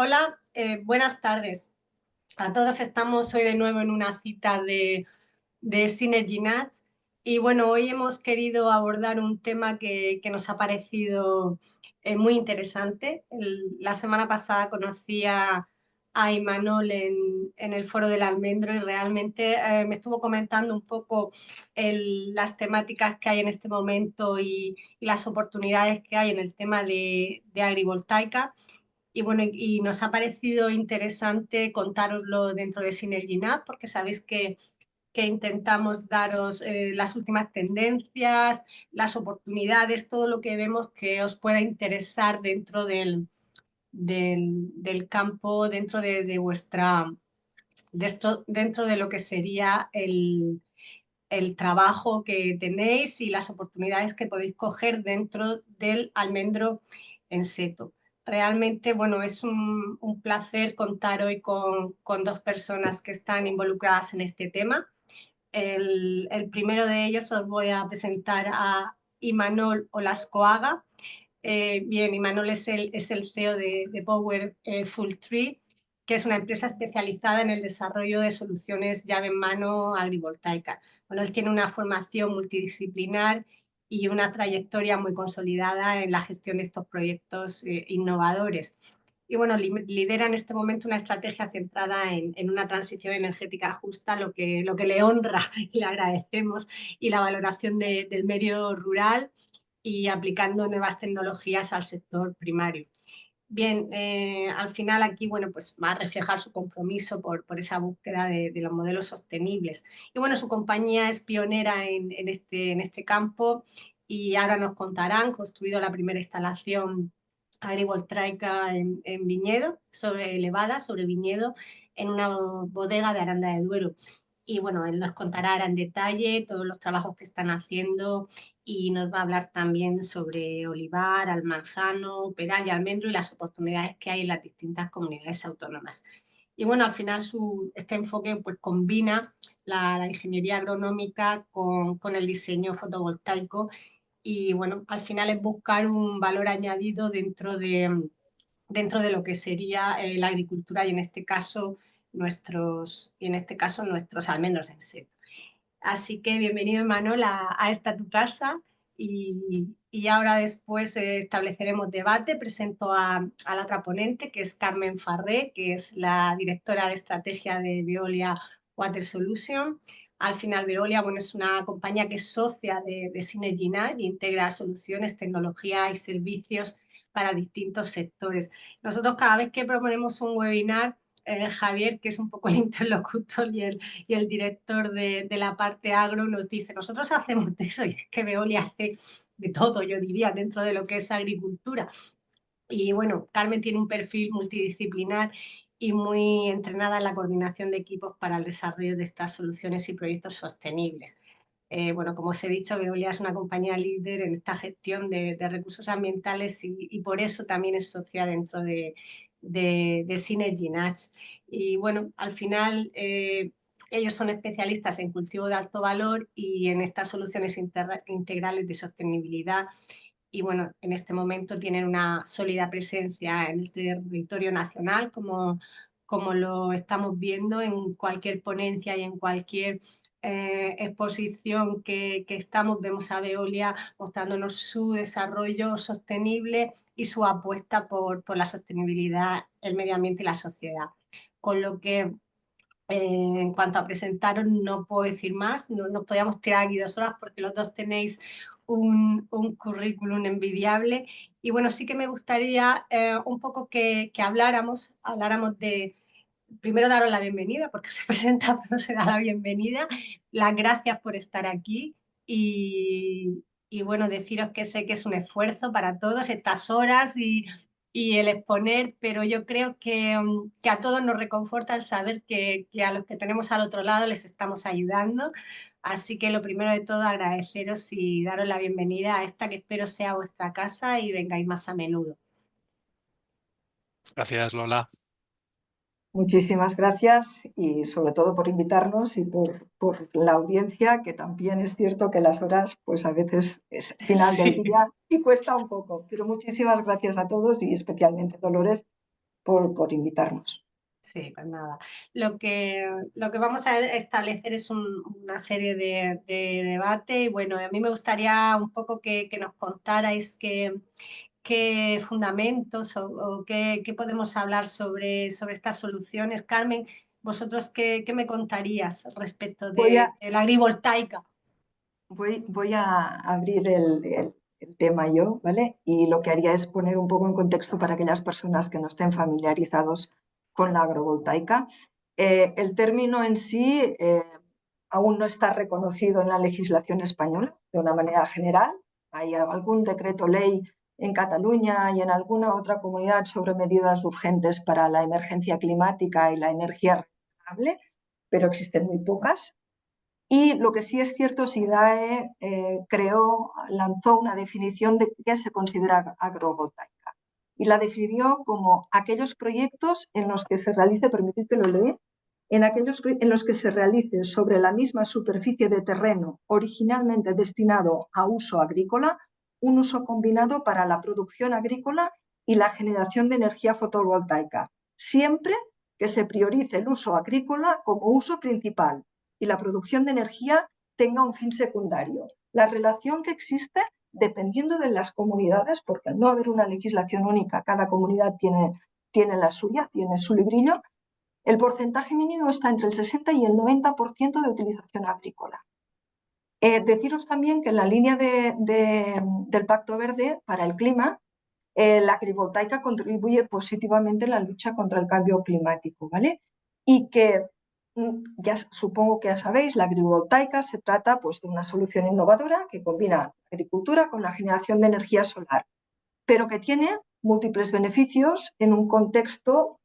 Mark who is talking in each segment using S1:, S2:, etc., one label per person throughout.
S1: Hola, buenas tardes. A todos estamos hoy de nuevo en una cita de Synergy Nuts y bueno, hoy hemos querido abordar un tema que nos ha parecido muy interesante. La semana pasada conocí a Imanol en el Foro del Almendro y realmente me estuvo comentando un poco las temáticas que hay en este momento y las oportunidades que hay en el tema de agrivoltaica. Y bueno, y nos ha parecido interesante contároslo dentro de Synergy Nat, porque sabéis que intentamos daros las últimas tendencias, las oportunidades, todo lo que vemos que os pueda interesar dentro del campo, dentro de vuestra, dentro de lo que sería el trabajo que tenéis y las oportunidades que podéis coger dentro del almendro en seto. Realmente, bueno, es un placer contar hoy con dos personas que están involucradas en este tema. El primero de ellos os voy a presentar a Imanol Olascoaga. Bien, Imanol es el CEO de Power Full Tree, que es una empresa especializada en el desarrollo de soluciones llave en mano agrivoltaica. Bueno, él tiene una formación multidisciplinar y una trayectoria muy consolidada en la gestión de estos proyectos innovadores. Y bueno, lidera en este momento una estrategia centrada en una transición energética justa, lo que le honra y le agradecemos, y la valoración del medio rural y aplicando nuevas tecnologías al sector primario. Bien, al final aquí, bueno, pues va a reflejar su compromiso por esa búsqueda de los modelos sostenibles. Y bueno, su compañía es pionera en este campo y ahora nos contarán, construido la primera instalación agrivoltaica en viñedo, sobre elevada, sobre viñedo, en una bodega de Aranda de Duero. Y bueno, él nos contará ahora en detalle todos los trabajos que están haciendo y nos va a hablar también sobre olivar, almanzano, peral y almendro y las oportunidades que hay en las distintas comunidades autónomas. Y bueno, al final este enfoque pues combina la ingeniería agronómica con el diseño fotovoltaico y bueno, al final es buscar un valor añadido dentro de lo que sería la agricultura y en este caso nuestros almendros en seco. Así que bienvenido, Manuel, a esta tu casa y ahora después estableceremos debate. Presento a la otra ponente, que es Carmen Farré, que es la directora de estrategia de Veolia Water Solution. Al final, Veolia, bueno, es una compañía que es socia de Synergy Nat y integra soluciones, tecnología y servicios para distintos sectores. Nosotros cada vez que proponemos un webinar, Javier, que es un poco el interlocutor y el director de la parte agro nos dice, nosotros hacemos de eso y es que Veolia hace de todo, yo diría, dentro de lo que es agricultura. Y bueno, Carmen tiene un perfil multidisciplinar y muy entrenada en la coordinación de equipos para el desarrollo de estas soluciones y proyectos sostenibles. Bueno, como os he dicho, Veolia es una compañía líder en esta gestión de recursos ambientales y por eso también es socia dentro de Synergy Nuts. Y bueno, al final ellos son especialistas en cultivo de alto valor y en estas soluciones integrales de sostenibilidad y bueno, en este momento tienen una sólida presencia en el territorio nacional, como lo estamos viendo en cualquier ponencia y en cualquier exposición que estamos, vemos a Veolia mostrándonos su desarrollo sostenible y su apuesta por la sostenibilidad, el medio ambiente y la sociedad. Con lo que en cuanto a presentaros, no puedo decir más, no nos podíamos tirar aquí 2 horas porque los dos tenéis un currículum envidiable. Y bueno, sí que me gustaría un poco que habláramos de, primero daros la bienvenida, porque se presenta, pero no se da la bienvenida, las gracias por estar aquí y bueno, deciros que sé que es un esfuerzo para todos estas horas y el exponer, pero yo creo que a todos nos reconforta el saber que a los que tenemos al otro lado les estamos ayudando. Así que lo primero de todo, agradeceros y daros la bienvenida a esta que espero sea vuestra casa y vengáis más a menudo.
S2: Gracias, Lola.
S3: Muchísimas gracias y sobre todo por invitarnos y por la audiencia, que también es cierto que las horas pues a veces es final del
S1: Sí.
S3: día y cuesta un poco, pero muchísimas gracias a todos y especialmente Dolores por invitarnos.
S1: Sí, pues nada. Lo que vamos a establecer es una serie de debate y bueno, a mí me gustaría un poco que nos contarais qué fundamentos o qué podemos hablar sobre estas soluciones. Carmen, ¿vosotros qué me contarías respecto
S3: Voy a,
S1: de la agrivoltaica?
S3: voy a abrir el tema yo, ¿vale? Y lo que haría es poner un poco en contexto para aquellas personas que no estén familiarizados con la agrovoltaica. El término en sí aún no está reconocido en la legislación española de una manera general. Hay algún decreto ley en Cataluña y en alguna otra comunidad sobre medidas urgentes para la emergencia climática y la energía renovable, pero existen muy pocas. Y lo que sí es cierto, SIDAE lanzó una definición de qué se considera agrovoltaica y la definió como aquellos proyectos en los que se realice, permitid que lo lea, en los que se realice sobre la misma superficie de terreno originalmente destinado a uso agrícola, un uso combinado para la producción agrícola y la generación de energía fotovoltaica, siempre que se priorice el uso agrícola como uso principal y la producción de energía tenga un fin secundario. La relación que existe, dependiendo de las comunidades, porque al no haber una legislación única, cada comunidad tiene la suya, tiene su librillo, el porcentaje mínimo está entre el 60 y el 90% de utilización agrícola. Deciros también que en la línea del Pacto Verde para el Clima, la agrivoltaica contribuye positivamente en la lucha contra el cambio climático, ¿vale? Y que ya supongo que ya sabéis, la agrivoltaica se trata pues, de una solución innovadora que combina la agricultura con la generación de energía solar, pero que tiene múltiples beneficios en un contexto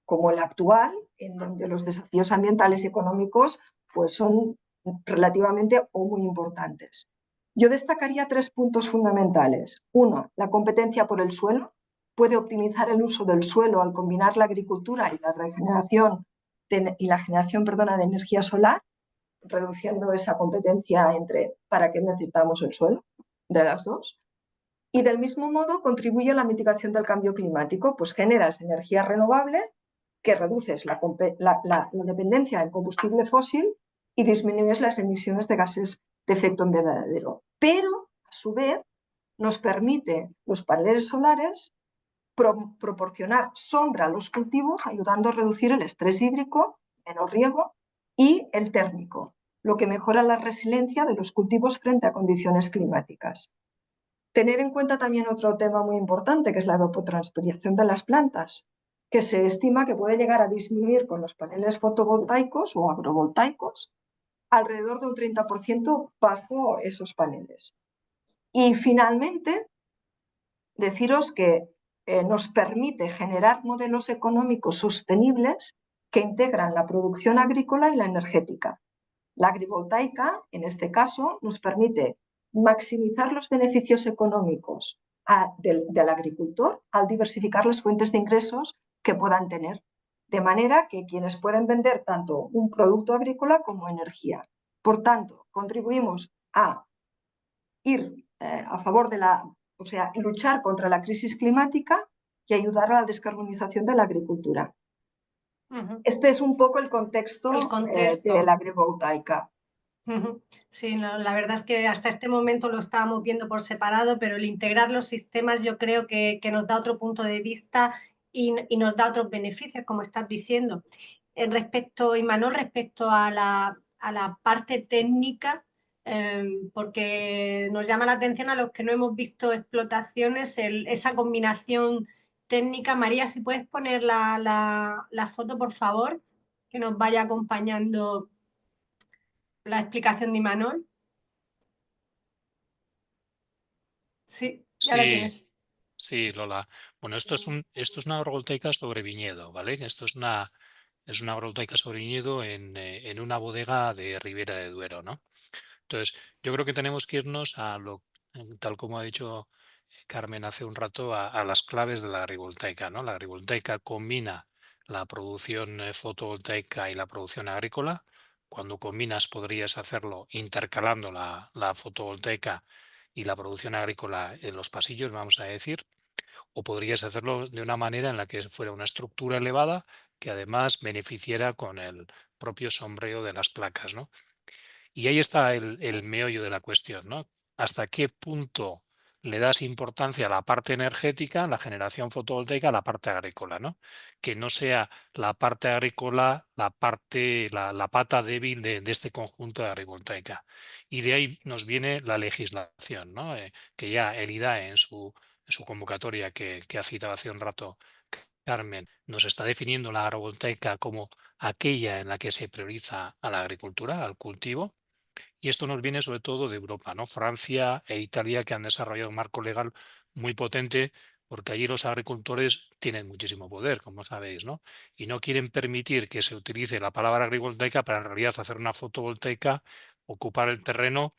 S3: como el actual, en donde los desafíos ambientales y económicos pues, son relativamente o muy importantes. Yo destacaría tres puntos fundamentales. Uno, la competencia por el suelo. Puede optimizar el uso del suelo al combinar la agricultura y la regeneración la generación de energía solar, reduciendo esa competencia entre para qué necesitamos el suelo, de las dos. Y del mismo modo contribuye a la mitigación del cambio climático, pues generas energía renovable que reduces la dependencia del combustible fósil y disminuyes las emisiones de gases de efecto invernadero. Pero, a su vez, nos permite los paneles solares proporcionar sombra a los cultivos, ayudando a reducir el estrés hídrico, menos riego, y el térmico, lo que mejora la resiliencia de los cultivos frente a condiciones climáticas. Tener en cuenta también otro tema muy importante, que es la evapotranspiración de las plantas, que se estima que puede llegar a disminuir con los paneles fotovoltaicos o agrovoltaicos alrededor de un 30% bajo esos paneles. Y finalmente, deciros que nos permite generar modelos económicos sostenibles que integran la producción agrícola y la energética. La agrivoltaica, en este caso, nos permite maximizar los beneficios económicos del agricultor al diversificar las fuentes de ingresos que puedan tener, de manera que quienes pueden vender tanto un producto agrícola como energía. Por tanto, contribuimos a ir a favor o sea, luchar contra la crisis climática y ayudar a la descarbonización de la agricultura. Este es un poco el
S1: El
S3: contexto de
S1: contexto.
S3: la agrivoltaica.
S1: Sí, no, la verdad es que hasta este momento lo estábamos viendo por separado, pero el integrar los sistemas yo creo que nos da otro punto de vista y nos da otros beneficios, como estás diciendo. Imanol, respecto a la parte técnica, porque nos llama la atención a los que no hemos visto explotaciones, esa combinación técnica. María, si puedes poner la foto, por favor, que nos vaya acompañando la explicación de Imanol. Sí, ya la
S2: Sí,
S1: tienes.
S2: sí, Lola. Bueno, esto es una agrovoltaica sobre viñedo, ¿vale? Es una agrovoltaica sobre viñedo en una bodega de Ribera de Duero, ¿no? Entonces, yo creo que tenemos que irnos tal como ha dicho Carmen hace un rato, a las claves de la agrivoltaica, ¿no? La agrivoltaica combina la producción fotovoltaica y la producción agrícola. Cuando combinas podrías hacerlo intercalando la fotovoltaica y la producción agrícola en los pasillos, vamos a decir. o podrías hacerlo de una manera en la que fuera una estructura elevada que además beneficiara con el propio sombreo de las placas, ¿no? Y ahí está el meollo de la cuestión, ¿no? ¿Hasta qué punto le das importancia a la parte energética, la generación fotovoltaica, a la parte agrícola, ¿no? Que no sea la parte agrícola la pata débil de este conjunto de agrivoltaica. Y de ahí nos viene la legislación, ¿no? Que ya el IDAE en su convocatoria que ha citado hace un rato Carmen, nos está definiendo la agrovoltaica como aquella en la que se prioriza a la agricultura, al cultivo, y esto nos viene sobre todo de Europa, ¿no? Francia e Italia, que han desarrollado un marco legal muy potente, porque allí los agricultores tienen muchísimo poder, como sabéis, ¿no? Y no quieren permitir que se utilice la palabra agrivoltaica para en realidad hacer una fotovoltaica, ocupar el terreno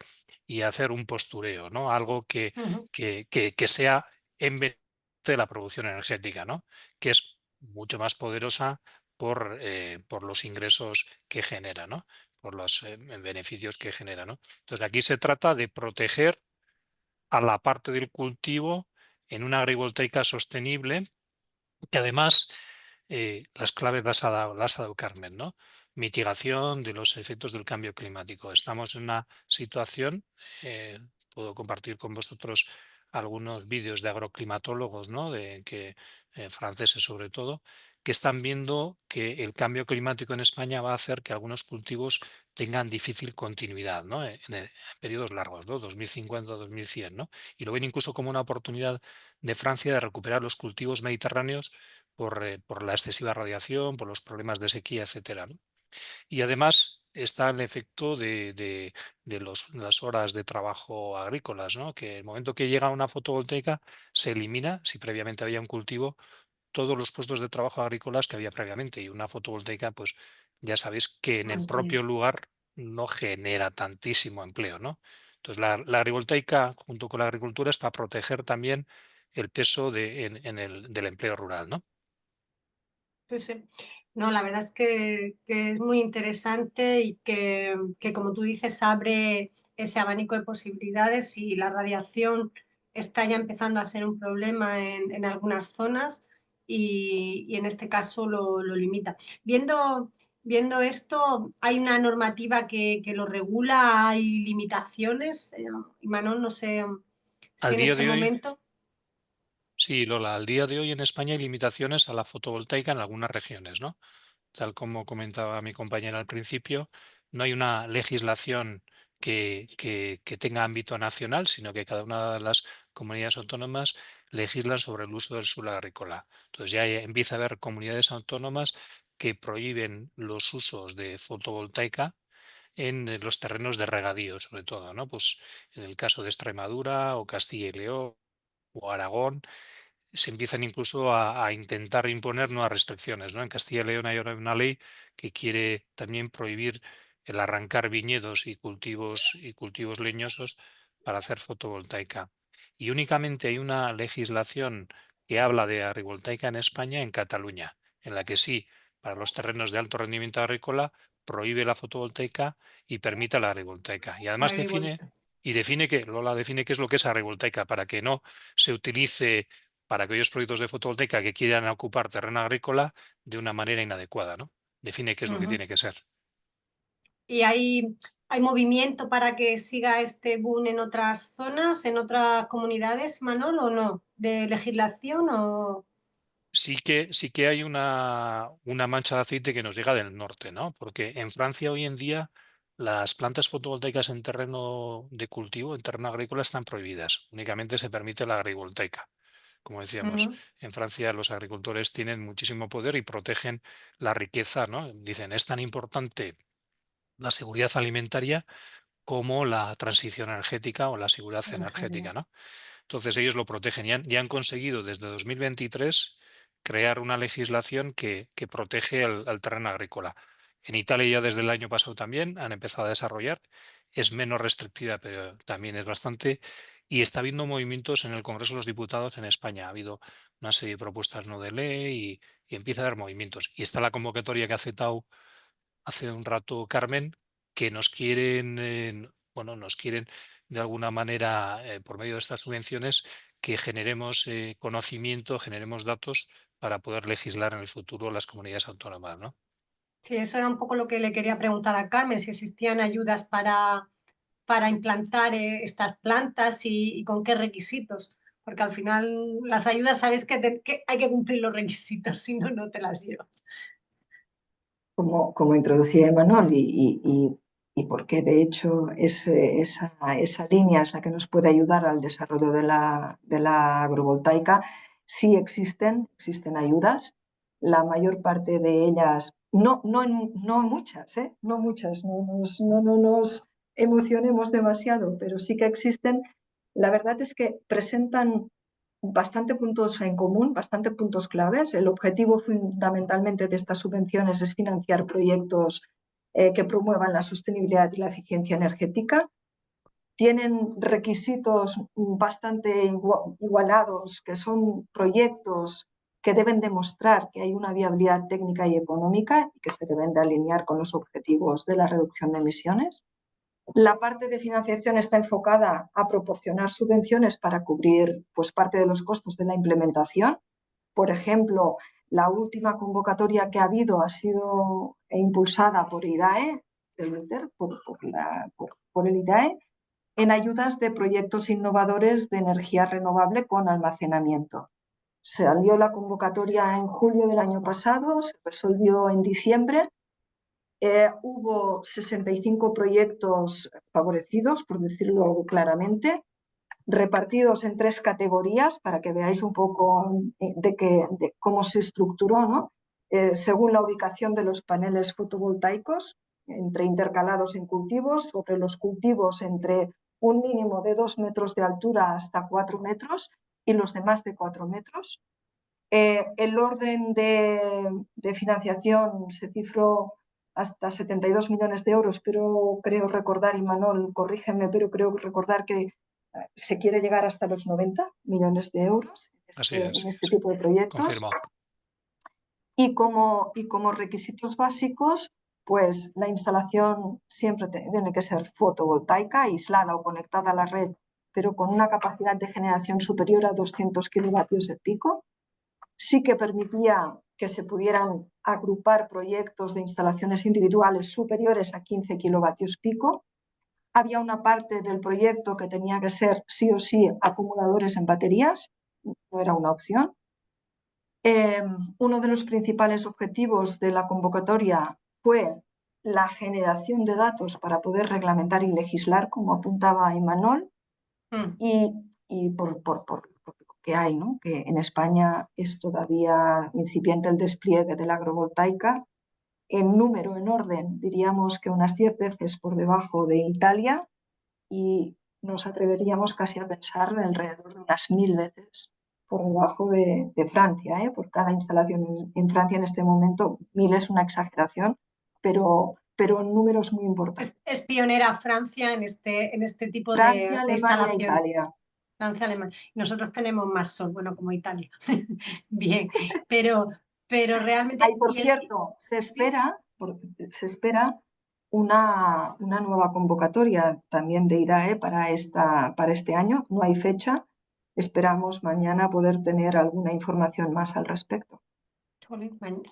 S2: y hacer un postureo, ¿no? Algo
S1: Ujú.
S2: que sea en beneficio de la producción energética, ¿no? Que es mucho más poderosa por los ingresos que genera, ¿no? Por los beneficios que genera, ¿no? Entonces, aquí se trata de proteger a la parte del cultivo en una agrivoltaica sostenible, que además las claves las ha dado Carmen, ¿no? Mitigación de los efectos del cambio climático. Estamos en una situación, eh, puedo compartir con vosotros algunos vídeos de agroclimatólogos, ¿no? Franceses sobre todo, que están viendo que el cambio climático en España va a hacer que algunos cultivos tengan difícil continuidad, ¿no? En periodos largos, ¿no? 2050, 2100, ¿no? Y lo ven incluso como una oportunidad de Francia de recuperar los cultivos mediterráneos por la excesiva radiación, por los problemas de sequía, etcétera, ¿no? Y además está el efecto de las horas de trabajo agrícolas, ¿no? Que el momento que llega una fotovoltaica se elimina, si previamente había un cultivo, todos los puestos de trabajo agrícolas que había previamente. Y una fotovoltaica, pues ya sabéis que en el propio
S1: Mantenida.
S2: lugar no genera tantísimo empleo, ¿no? Entonces la agrivoltaica junto con la agricultura es para proteger también el peso del empleo rural, ¿no?
S1: Sí, sí. No, la verdad es que es muy interesante y que, como tú dices, abre ese abanico de posibilidades y la radiación está ya empezando a ser un problema en algunas zonas y en este caso lo limita. Viendo esto, ¿hay una normativa que lo regula? ¿Hay limitaciones? Imanol, no sé si
S2: Al
S1: en
S2: día
S1: este
S2: de hoy,
S1: momento.
S2: sí, Lola, al día de hoy en España hay limitaciones a la fotovoltaica en algunas regiones, ¿no? Tal como comentaba mi compañera al principio, no hay una legislación que tenga ámbito nacional, sino que cada una de las comunidades autónomas legislan sobre el uso del suelo agrícola. Entonces ya empieza a haber comunidades autónomas que prohíben los usos de fotovoltaica en los terrenos de regadío, sobre todo, ¿no? Pues en el caso de Extremadura o Castilla y León o Aragón se empiezan incluso a intentar imponer nuevas restricciones, ¿no? En Castilla y León hay ahora una ley que quiere también prohibir el arrancar viñedos y cultivos leñosos para hacer fotovoltaica. Y únicamente hay una legislación que habla de agrivoltaica en España, en Cataluña, en la que sí, para los terrenos de alto rendimiento agrícola, prohíbe la fotovoltaica y permite la agrivoltaica. Y además Lola define qué es lo que es agrivoltaica, para que no se utilice para aquellos proyectos de fotovoltaica que quieran ocupar terreno agrícola de una manera inadecuada, ¿no? Define qué es lo que
S1: Ujú.
S2: tiene que ser.
S1: ¿Y hay movimiento para que siga este boom en otras zonas, en otras comunidades, Manol, o no? ¿De legislación o...?
S2: Sí que hay una mancha de aceite que nos llega del norte, ¿no? Porque en Francia hoy en día las plantas fotovoltaicas en terreno de cultivo, en terreno agrícola, están prohibidas. Únicamente se permite la agrivoltaica. Como decíamos,
S1: Ujú,
S2: en Francia los agricultores tienen muchísimo poder y protegen la riqueza, ¿no? Dicen, es tan importante la seguridad alimentaria como la transición energética o la seguridad energética,
S1: genial.
S2: ¿no? Entonces ellos lo protegen y han conseguido desde 2023 crear una legislación que protege al terreno agrícola. En Italia ya desde el año pasado también han empezado a desarrollar. Es menos restrictiva, pero también es bastante. Y está habiendo movimientos en el Congreso de los Diputados en España. Ha habido una serie de propuestas no de ley y empieza a haber movimientos. Y está la convocatoria que ha aceptado hace un rato Carmen, que nos quieren, bueno, nos quieren de alguna manera, por medio de estas subvenciones, que generemos conocimiento, generemos datos para poder legislar en el futuro las comunidades autónomas, ¿no?
S1: Sí, eso era un poco lo que le quería preguntar a Carmen, si existían ayudas para implantar estas plantas y con qué requisitos, porque al final las ayudas sabes que hay que cumplir los requisitos, si no, no te las llevas.
S3: Como introducía Emanuel y porque de hecho esa línea es la que nos puede ayudar al desarrollo de la agrovoltaica. Sí existen ayudas, la mayor parte de ellas, no muchas, no muchas, no nos emocionemos demasiado, pero sí que existen. La verdad es que presentan bastante puntos en común, bastante puntos claves. El objetivo fundamentalmente de estas subvenciones es financiar proyectos que promuevan la sostenibilidad y la eficiencia energética. Tienen requisitos bastante igualados, que son proyectos que deben demostrar que hay una viabilidad técnica y económica y que se deben de alinear con los objetivos de la reducción de emisiones. La parte de financiación está enfocada a proporcionar subvenciones para cubrir pues, parte de los costos de la implementación. Por ejemplo, la última convocatoria que ha habido ha sido impulsada por IDAE, por el IDAE, en ayudas de proyectos innovadores de energía renovable con almacenamiento. Salió la convocatoria en julio del año pasado, se resolvió en diciembre. Hubo 65 proyectos favorecidos, por decirlo claramente, repartidos en 3 categorías para que veáis un poco de cómo se estructuró, ¿no? Según la ubicación de los paneles fotovoltaicos, entre intercalados en cultivos, sobre los cultivos entre un mínimo de 2 metros de altura hasta 4 metros y los demás de 4 metros. El orden de financiación se cifró hasta 72 millones de euros, pero creo recordar, y Manuel, corrígeme, pero creo recordar que se quiere llegar hasta los 90 millones de euros en este tipo de proyectos.
S2: Confirmo.
S3: Y como requisitos básicos, pues la instalación siempre tiene que ser fotovoltaica, aislada o conectada a la red, pero con una capacidad de generación superior a 200 kilovatios de pico. Sí que permitía que se pudieran agrupar proyectos de instalaciones individuales superiores a 15 kilovatios pico. Había una parte del proyecto que tenía que ser sí o sí acumuladores en baterías, no era una opción. Uno de los principales objetivos de la convocatoria fue la generación de datos para poder reglamentar y legislar, como apuntaba Imanol, y por que hay, ¿no? Que en España es todavía incipiente el despliegue de la agrovoltaica. En número, en orden, diríamos que unas 10 veces por debajo de Italia y nos atreveríamos casi a pensar de alrededor de unas 1000 veces por debajo de Francia, ¿eh? Por cada instalación en Francia en este momento, 1000 es una exageración, pero en números muy importantes.
S1: Es pionera Francia en este tipo
S3: Francia,
S1: de
S3: Alemania,
S1: instalación.
S3: Italia.
S1: Francia, Alemania. Nosotros tenemos más sol, bueno, como Italia. Bien, pero realmente...
S3: Ay, por cierto, se espera una nueva convocatoria también de IDAE para este año. No hay fecha. Esperamos mañana poder tener alguna información más al respecto.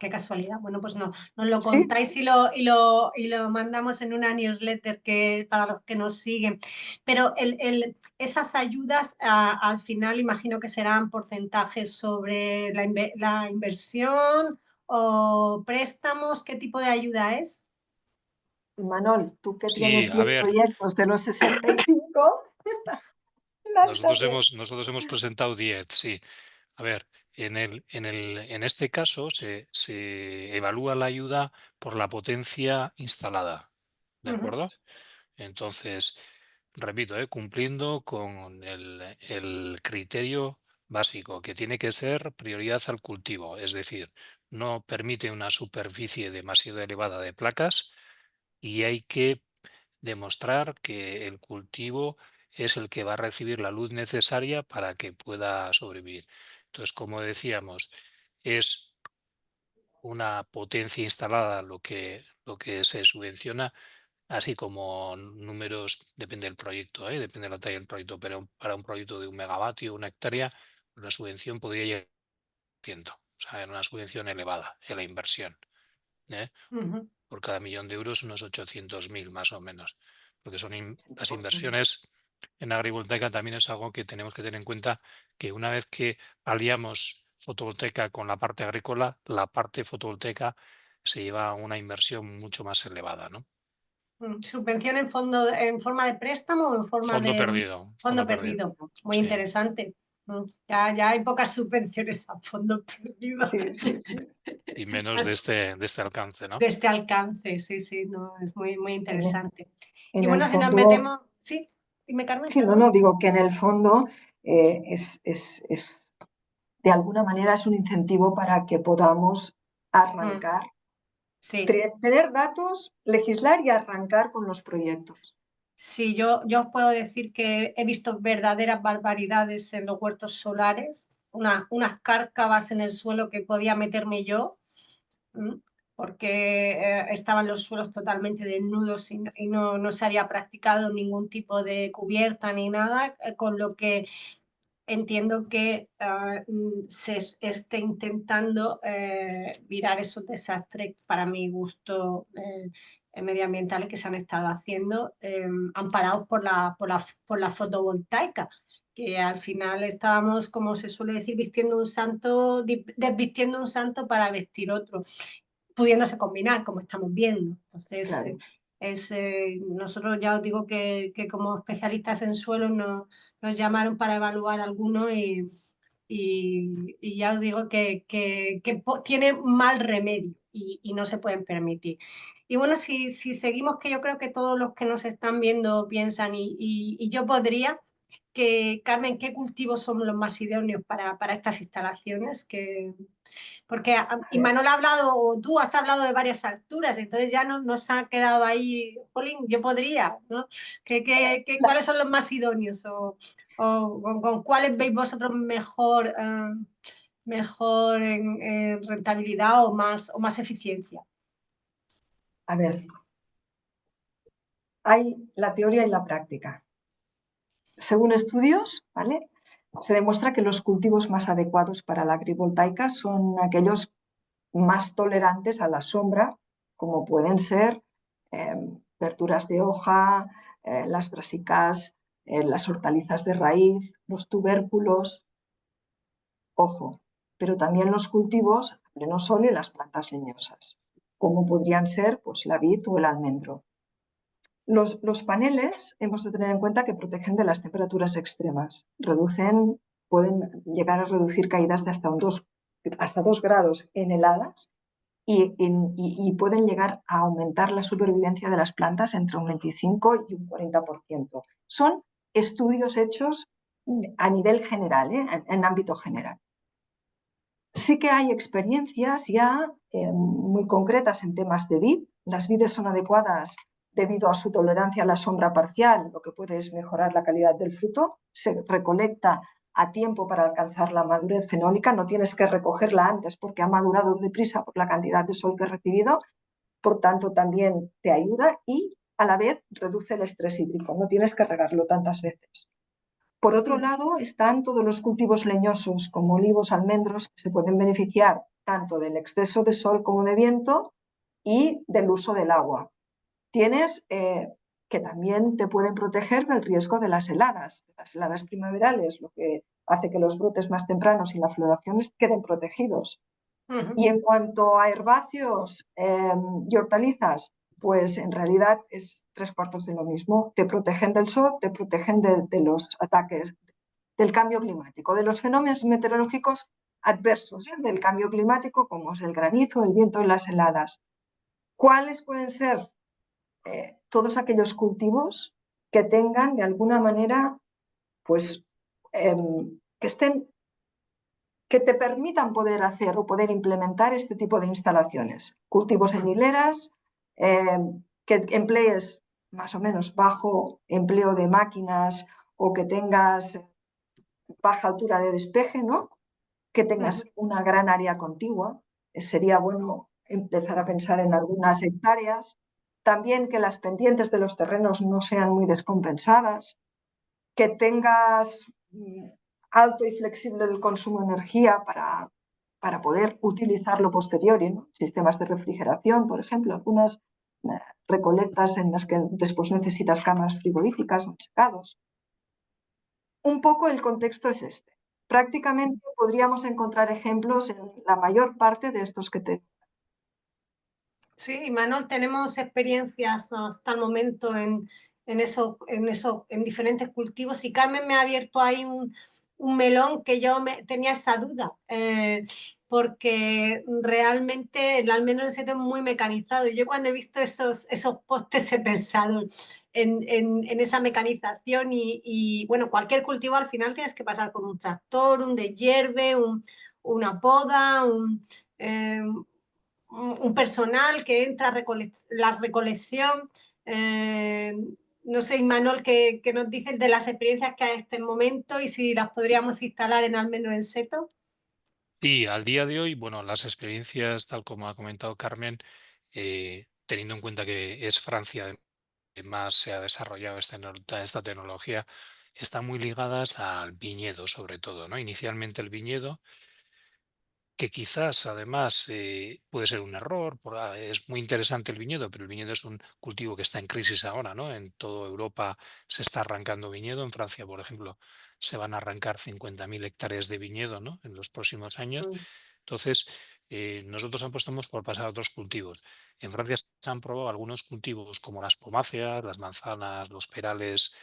S1: Qué casualidad. Bueno, pues nos lo
S3: ¿Sí?
S1: contáis y lo mandamos en una newsletter para los que nos siguen. Pero esas ayudas al final imagino que serán porcentajes sobre la inversión o préstamos. ¿Qué tipo de ayuda es?
S3: Manol, tú que
S2: Sí,
S3: tienes
S2: a
S3: 10
S2: ver,
S3: proyectos de los 65, lánzate.
S2: nosotros hemos presentado 10, sí. A ver, en este caso se evalúa la ayuda por la potencia instalada, ¿de acuerdo? Entonces, repito, cumpliendo con el criterio básico, que tiene que ser prioridad al cultivo, es decir, no permite una superficie demasiado elevada de placas y hay que demostrar que el cultivo es el que va a recibir la luz necesaria para que pueda sobrevivir. Entonces, como decíamos, es una potencia instalada lo que se subvenciona, así como números, depende del proyecto, depende de la talla del proyecto, pero para un proyecto de 1 megavatio, 1 hectárea, la subvención podría llegar a 100, o sea, en una subvención elevada en la inversión.
S1: Ujú.
S2: Por cada €1.000.000 unos 800.000 más o menos, porque son las
S3: 100%.
S2: inversiones en agrivoltaica también es algo que tenemos que tener en cuenta, que una vez que aliamos fotovoltaica con la parte agrícola, la parte fotovoltaica se lleva a una inversión mucho más elevada, ¿no?
S1: ¿Subvención en fondo, en forma de préstamo o en forma
S2: Fondo
S1: de
S2: perdido,
S1: fondo perdido? Muy
S2: sí.
S1: interesante. Ya hay pocas subvenciones a fondo perdido.
S3: Sí, sí, sí.
S2: Y menos de este alcance, ¿no?
S1: De este alcance, sí, no, es muy
S3: En
S1: interesante. Y
S3: en el
S1: bueno, si nos
S3: fondo,
S1: metemos, sí, dime, Carmen,
S3: sí,
S1: perdón.
S3: no, digo que en el fondo de alguna manera es un incentivo para que podamos
S1: Mm,
S3: arrancar,
S1: Sí,
S3: tener datos, legislar y arrancar con los proyectos.
S1: sí, yo os puedo decir que he visto verdaderas barbaridades en los huertos solares, unas cárcavas en el suelo que podía meterme yo, porque estaban los suelos totalmente desnudos y no se había practicado ningún tipo de cubierta ni nada, con lo que entiendo que se esté intentando virar esos desastres, para mi gusto, medioambientales que se han estado haciendo, amparados por la fotovoltaica, que al final estábamos, como se suele decir, vistiendo un santo, desvistiendo un santo para vestir otro, pudiéndose combinar, como estamos viendo. Entonces,
S3: Claro.
S1: nosotros ya os digo que como especialistas en suelos nos llamaron para evaluar algunos y ya os digo que tiene mal remedio y no se pueden permitir. Y bueno, si seguimos, que yo creo que todos los que nos están viendo piensan, y yo podría, que Carmen, ¿qué cultivos son los más idóneos para estas instalaciones? Porque
S3: A ver,
S1: Imanol ha hablado, o tú has hablado de varias alturas, entonces ya nos ha quedado ahí, Jolín, yo podría, ¿no?
S3: la-
S1: ¿Cuáles son los más idóneos? ¿O con cuáles veis vosotros mejor, mejor en rentabilidad o más eficiencia?
S3: a ver, hay la teoría y la práctica. Según estudios, ¿vale? Se demuestra que los cultivos más adecuados para la agrivoltaica son aquellos más tolerantes a la sombra, como pueden ser verduras de hoja, las brasicas, las hortalizas de raíz, los tubérculos, ojo, pero también los cultivos a pleno sol y las plantas leñosas, como podrían ser pues, la vid o el almendro. Los paneles hemos de tener en cuenta que protegen de las temperaturas extremas, pueden llegar a reducir caídas de hasta 2 grados en heladas y pueden llegar a aumentar la supervivencia de las plantas entre un 25 y un 40%. Son estudios hechos a nivel general, en ámbito general. Sí que hay experiencias ya muy concretas en temas de vid. Las vides son adecuadas debido a su tolerancia a la sombra parcial, lo que puede es mejorar la calidad del fruto. Se recolecta a tiempo para alcanzar la madurez fenólica. No tienes que recogerla antes porque ha madurado deprisa por la cantidad de sol que ha recibido. Por tanto, también te ayuda y a la vez reduce el estrés hídrico. No tienes que regarlo tantas veces. Por otro lado, están todos los cultivos leñosos como olivos, almendros, que se pueden beneficiar tanto del exceso de sol como de viento y del uso del agua. Tienes que también te pueden proteger del riesgo de las heladas primaverales, lo que hace que los brotes más tempranos y la floración queden protegidos. Y en cuanto a herbáceos y hortalizas, pues en realidad es 3/4 de lo mismo. Te protegen del sol, te protegen de los ataques del cambio climático, de los fenómenos meteorológicos adversos del cambio climático, como es el granizo, el viento y las heladas. ¿Cuáles pueden ser todos aquellos cultivos que tengan de alguna manera, pues, que te permitan poder hacer o poder implementar este tipo de instalaciones? Cultivos en hileras, que emplees más o menos bajo empleo de máquinas o que tengas baja altura de despeje, ¿no? Que tengas una gran área contigua. Sería bueno empezar a pensar en algunas hectáreas. También que las pendientes de los terrenos no sean muy descompensadas, que tengas alto y flexible el consumo de energía para poder utilizarlo posteriori, ¿no? Sistemas de refrigeración, por ejemplo, algunas recolectas en las que después necesitas cámaras frigoríficas o secados. Un poco el contexto es este. Prácticamente podríamos encontrar ejemplos en la mayor parte de estos que te...
S1: Sí, Manuel, tenemos experiencias hasta el momento en diferentes cultivos y Carmen me ha abierto ahí un melón que tenía esa duda, porque realmente el almendro en seto es muy mecanizado. Y yo cuando he visto esos postes he pensado en esa mecanización bueno, cualquier cultivo al final tienes que pasar con un tractor, un deshierve, una poda, eh, un personal que entra a la recolección. Eh, no sé, Imanol, que nos dicen de las experiencias que hay en este momento y si las podríamos instalar en almendro en seto.
S2: Sí, al día de hoy, bueno, las experiencias, tal como ha comentado Carmen, teniendo en cuenta que es Francia que más se ha desarrollado esta tecnología, están muy ligadas al viñedo, sobre todo, ¿no? Inicialmente el viñedo, que quizás además puede ser un error, es muy interesante el viñedo, pero el viñedo es un cultivo que está en crisis ahora, ¿no? En toda Europa se está arrancando viñedo, en Francia, por ejemplo, se van a arrancar 50.000 hectáreas de viñedo, ¿no? En los próximos años.
S1: Mm.
S2: Entonces, nosotros apostamos por pasar a otros cultivos. En Francia se han probado algunos cultivos como las pomáceas, las manzanas, los perales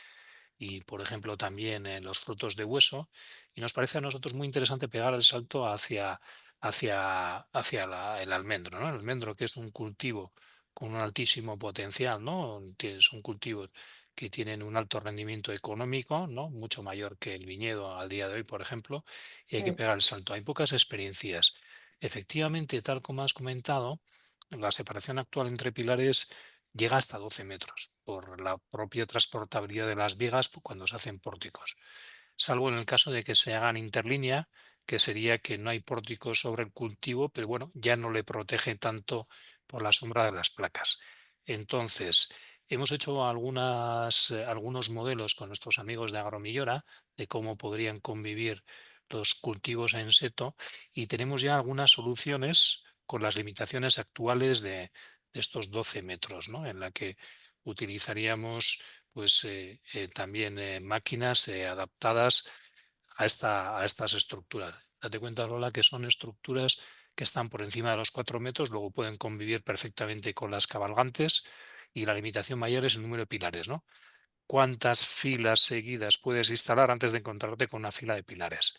S2: y, por ejemplo, también los frutos de hueso. Y nos parece a nosotros muy interesante pegar el salto hacia el almendro, ¿no? El almendro, que es un cultivo con un altísimo potencial, ¿no? Son cultivos que tienen un alto rendimiento económico, ¿no? Mucho mayor que el viñedo al día de hoy, por ejemplo, y hay que
S1: Sí.
S2: pegar el salto. Hay pocas experiencias. Efectivamente, tal como has comentado, la separación actual entre pilares llega hasta 12 metros por la propia transportabilidad de las vigas cuando se hacen pórticos, salvo en el caso de que se hagan interlínea, que sería que no hay pórticos sobre el cultivo, pero bueno, ya no le protege tanto por la sombra de las placas. Entonces, hemos hecho algunos modelos con nuestros amigos de Agromillora de cómo podrían convivir los cultivos en seto y tenemos ya algunas soluciones con las limitaciones actuales de estos 12 metros, ¿no? En la que utilizaríamos pues también máquinas adaptadas a estas estructuras. Date cuenta, Lola, que son estructuras que están por encima de los 4 metros, luego pueden convivir perfectamente con las cabalgantes y la limitación mayor es el número de pilares, ¿no? ¿Cuántas filas seguidas puedes instalar antes de encontrarte con una fila de pilares?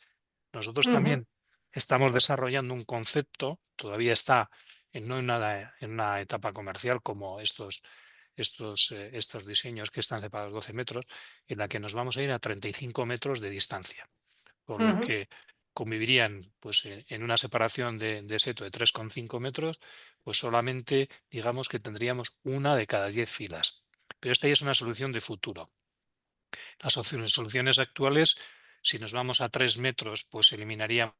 S2: Nosotros
S1: Ujú.
S2: también estamos desarrollando un concepto, todavía está no en una etapa comercial como estos diseños que están separados 12 metros, en la que nos vamos a ir a 35 metros de distancia, por lo
S1: Ujú.
S2: que convivirían pues, en una separación de seto de 3,5 metros, pues solamente digamos que tendríamos una de cada 10 filas. Pero esta ya es una solución de futuro. Las soluciones actuales, si nos vamos a 3 metros, pues eliminaríamos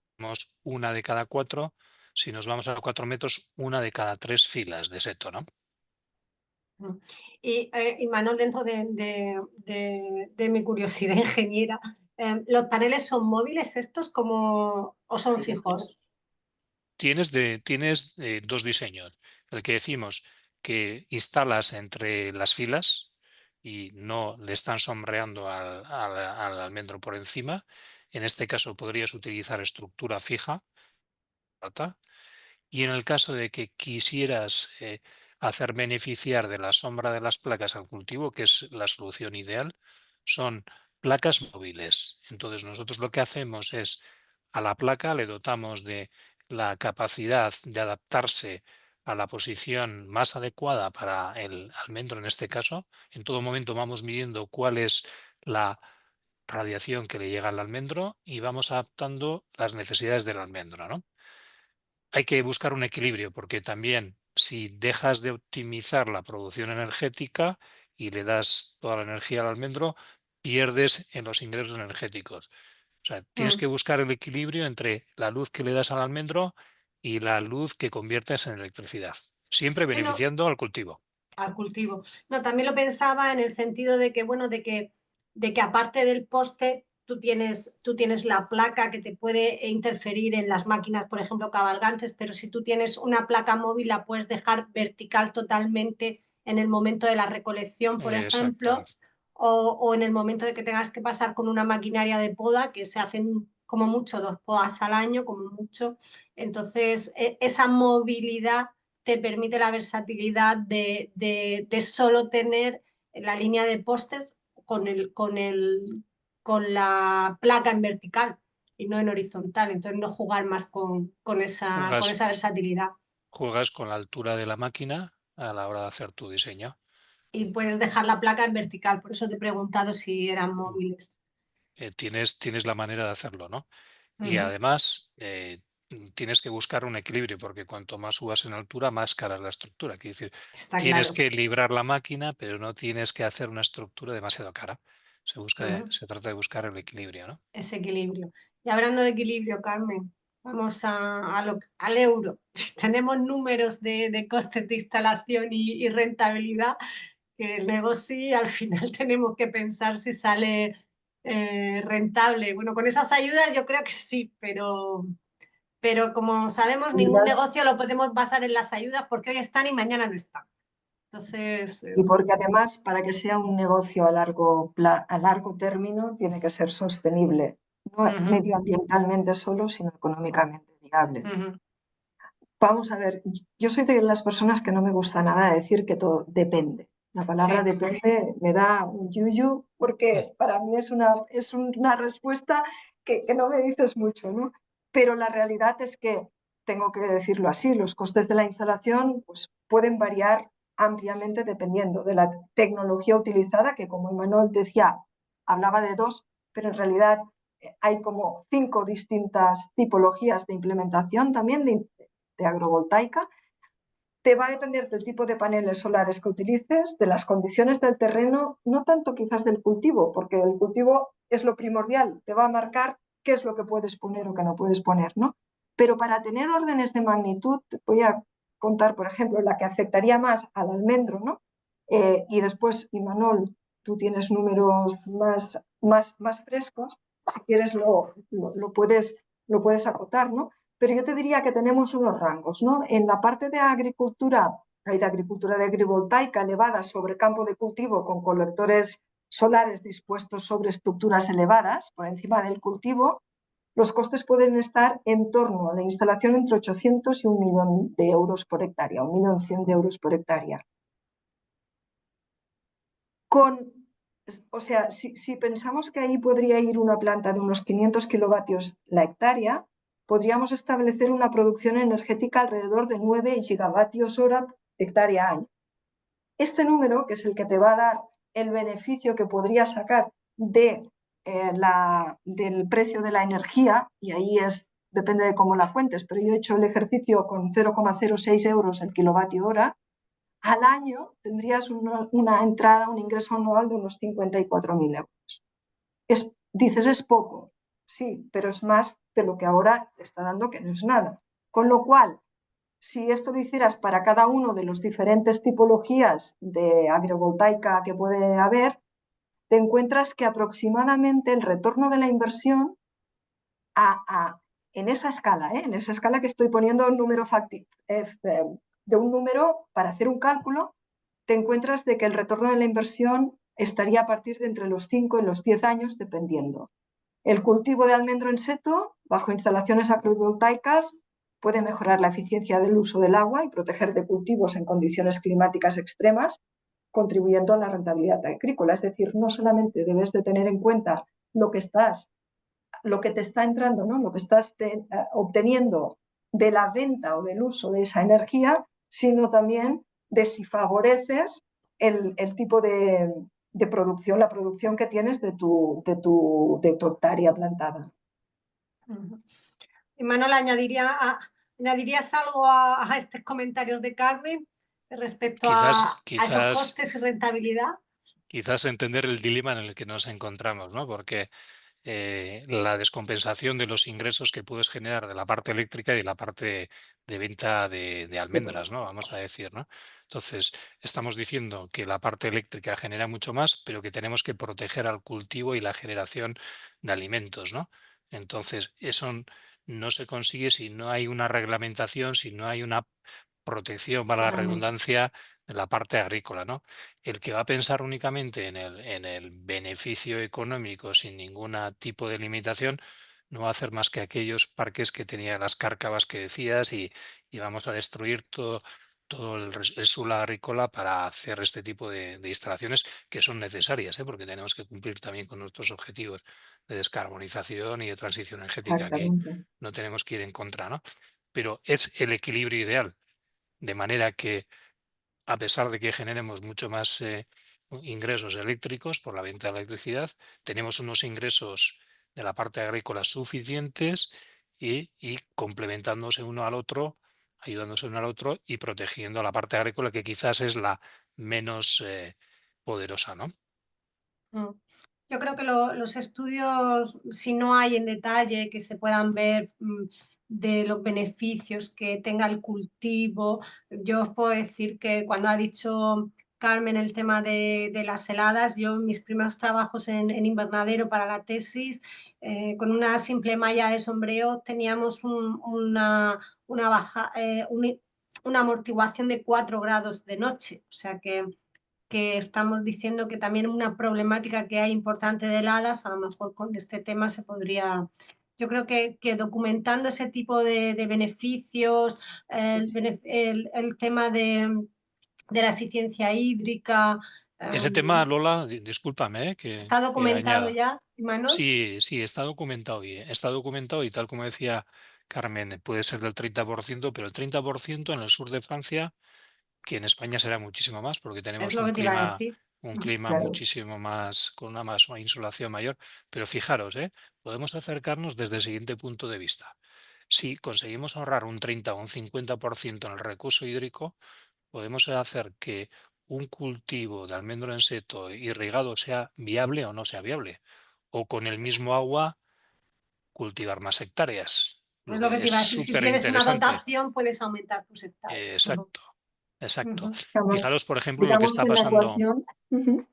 S2: una de cada 4. Si nos vamos a 4 metros, una de cada 3 filas de seto, ¿no?
S1: Y Manuel, dentro de mi curiosidad ingeniera, ¿los paneles son móviles estos o son fijos?
S2: Tienes dos diseños. El que decimos que instalas entre las filas y no le están sombreando al almendro por encima. En este caso podrías utilizar estructura fija. ¿Plata? Y en el caso de que quisieras hacer beneficiar de la sombra de las placas al cultivo, que es la solución ideal, son placas móviles. Entonces nosotros lo que hacemos es a la placa le dotamos de la capacidad de adaptarse a la posición más adecuada para el almendro en este caso. En todo momento vamos midiendo cuál es la radiación que le llega al almendro y vamos adaptando las necesidades del almendro, ¿no? Hay que buscar un equilibrio porque también si dejas de optimizar la producción energética y le das toda la energía al almendro, pierdes en los ingresos energéticos. O sea, tienes
S1: Mm.
S2: que buscar el equilibrio entre la luz que le das al almendro y la luz que conviertes en electricidad, siempre
S1: Sí, no,
S2: beneficiando al cultivo.
S1: al cultivo. No, también lo pensaba en el sentido de que, bueno, de que aparte del poste, tú tienes la placa que te puede interferir en las máquinas, por ejemplo, cabalgantes, pero si tú tienes una placa móvil, la puedes dejar vertical totalmente en el momento de la recolección, por
S2: Exacto.
S1: ejemplo, o en el momento de que tengas que pasar con una maquinaria de poda, que se hacen como mucho 2 podas al año, como mucho. Entonces, esa movilidad te permite la versatilidad de solo tener la línea de postes con la placa en vertical y no en horizontal. Entonces, no jugar más con esa
S2: Juegas,
S1: versatilidad.
S2: juegas con la altura de la máquina a la hora de hacer tu diseño.
S1: Y puedes dejar la placa en vertical. Por eso te he preguntado si eran
S2: Mm.
S1: móviles.
S2: Tienes la manera de hacerlo, ¿no? Y
S1: Ujú.
S2: además tienes que buscar un equilibrio, porque cuanto más subas en altura, más cara es la estructura. Quiere decir,
S1: Está
S2: tienes
S1: claro.
S2: que librar la máquina, pero no tienes que hacer una estructura demasiado cara.
S1: Ujú.
S2: Se trata de buscar el equilibrio, ¿no?
S1: Ese equilibrio. Y hablando de equilibrio, Carmen, vamos al euro. Tenemos números de costes de instalación y rentabilidad que luego sí, al final tenemos que pensar si sale rentable. Bueno, con esas ayudas yo creo que sí, pero como sabemos, ningún
S3: Ayudas.
S1: negocio lo podemos basar en las ayudas porque hoy están y mañana no están. Entonces,
S3: Y porque además, para que sea un negocio a largo término, tiene que ser sostenible, no
S1: ujú,
S3: medioambientalmente solo, sino económicamente viable.
S1: ujú,
S3: Vamos a ver, yo soy de las personas que no me gusta nada decir que todo depende. La palabra
S1: sí.
S3: depende me da un yuyu porque para mí es una respuesta que no me dices mucho, ¿no? Pero la realidad es que, tengo que decirlo así, los costes de la instalación pues, pueden variar ampliamente dependiendo de la tecnología utilizada, que como Imanol decía, hablaba de dos, pero en realidad hay como 5 distintas tipologías de implementación también de agrovoltaica. Te va a depender del tipo de paneles solares que utilices, de las condiciones del terreno, no tanto quizás del cultivo, porque el cultivo es lo primordial, te va a marcar qué es lo que puedes poner o qué no puedes poner, ¿no? Pero para tener órdenes de magnitud, voy a contar, por ejemplo, la que afectaría más al almendro, ¿no? Y después, Imanol, tú tienes números más frescos, si quieres lo puedes acotar, ¿no? Pero yo te diría que tenemos unos rangos, ¿no? En la parte de agricultura, hay de agricultura de agrivoltaica elevada sobre campo de cultivo con colectores solares dispuestos sobre estructuras elevadas por encima del cultivo, los costes pueden estar en torno a la instalación entre 800 y 1.000.000 de euros por hectárea, 1.100.000 de euros por hectárea. O sea, si pensamos que ahí podría ir una planta de unos 500 kilovatios la hectárea, podríamos establecer una producción energética alrededor de 9 gigavatios hora hectárea año. Este número, que es el que te va a dar el beneficio que podrías sacar del precio de la energía, y ahí depende de cómo la cuentes, pero yo he hecho el ejercicio con 0,06 euros el kilovatio hora, al año tendrías una entrada, un ingreso anual de unos 54.000 euros. Dices, es poco, sí, pero es más de lo que ahora te está dando, que no es nada. Con lo cual, si esto lo hicieras para cada uno de las diferentes tipologías de agrovoltaica que puede haber, te encuentras que aproximadamente el retorno de la inversión en esa escala que estoy poniendo un número de un número para hacer un cálculo, te encuentras de que el retorno de la inversión estaría a partir de entre los 5 y los 10 años, dependiendo. El cultivo de almendro en seto, bajo instalaciones agrovoltaicas, puede mejorar la eficiencia del uso del agua y proteger de cultivos en condiciones climáticas extremas, contribuyendo a la rentabilidad agrícola. Es decir, no solamente debes de tener en cuenta lo que te está entrando, ¿no? Lo que estás obteniendo de la venta o del uso de esa energía, sino también de si favoreces el tipo de producción, la producción que tienes de tu hectárea plantada.
S1: Y Manuel, ¿añadirías algo a estos comentarios de Carmen respecto a esos
S2: Quizás
S1: costes y rentabilidad?
S2: entender el dilema en el que nos encontramos, ¿no? Porque la descompensación de los ingresos que puedes generar de la parte eléctrica y de la parte de venta de almendras, ¿no? Vamos a decir, ¿no? Entonces, estamos diciendo que la parte eléctrica genera mucho más, pero que tenemos que proteger al cultivo y la generación de alimentos, ¿no? Entonces, eso no se consigue si no hay una reglamentación, si no hay una protección, para la
S1: Totalmente.
S2: redundancia, de la parte agrícola, ¿no? El que va a pensar únicamente en el beneficio económico sin ningún tipo de limitación, no va a hacer más que aquellos parques que tenían las cárcavas que decías y vamos a destruir todo el suelo agrícola para hacer este tipo de instalaciones que son necesarias, ¿eh? Porque tenemos que cumplir también con nuestros objetivos de descarbonización y de transición energética, que
S3: Exactamente.
S2: no tenemos que ir en contra, ¿no? Pero es el equilibrio ideal, de manera que a pesar de que generemos mucho más ingresos eléctricos por la venta de electricidad, tenemos unos ingresos de la parte agrícola suficientes y complementándose uno al otro, ayudándose uno al otro y protegiendo a la parte agrícola, que quizás es la menos poderosa, ¿no?
S1: Mm. Yo creo que los estudios, si no hay en detalle que se puedan ver de los beneficios que tenga el cultivo, yo os puedo decir que cuando ha dicho Carmen el tema de las heladas, yo en mis primeros trabajos en invernadero para la tesis, con una simple malla de sombreo teníamos una amortiguación de 4 grados de noche, o sea que estamos diciendo que también una problemática que hay importante de heladas, a lo mejor con este tema se podría, yo creo que documentando ese tipo de beneficios, el tema de la eficiencia hídrica,
S2: Ese tema, Lola, discúlpame,
S1: está
S2: que
S1: documentado
S2: añada.
S1: ya, Imanol.
S2: Sí, sí, está documentado y tal como decía Carmen, puede ser del 30%, pero el 30% en el sur de Francia, que en España será muchísimo más, porque
S1: Es
S2: tenemos
S1: lo que te iba a decir.
S2: un clima
S3: Claro.
S2: muchísimo más, con una insolación mayor. Pero fijaros, podemos acercarnos desde el siguiente punto de vista. Si conseguimos ahorrar un 30 o un 50% en el recurso hídrico, podemos hacer que un cultivo de almendro en seto irrigado sea viable o no sea viable. O con el mismo agua cultivar más hectáreas,
S1: Es
S2: lo
S1: lo que
S2: que
S1: te
S2: es
S1: iba a decir, si
S2: súper
S1: tienes una
S2: interesante.
S1: dotación puedes aumentar tus hectáreas.
S2: Exacto, exacto.
S1: Ujú.
S3: Digamos,
S2: Fijaros, por ejemplo, lo que
S3: digamos
S2: está
S3: que en la
S2: pasando.
S3: ecuación, ujú.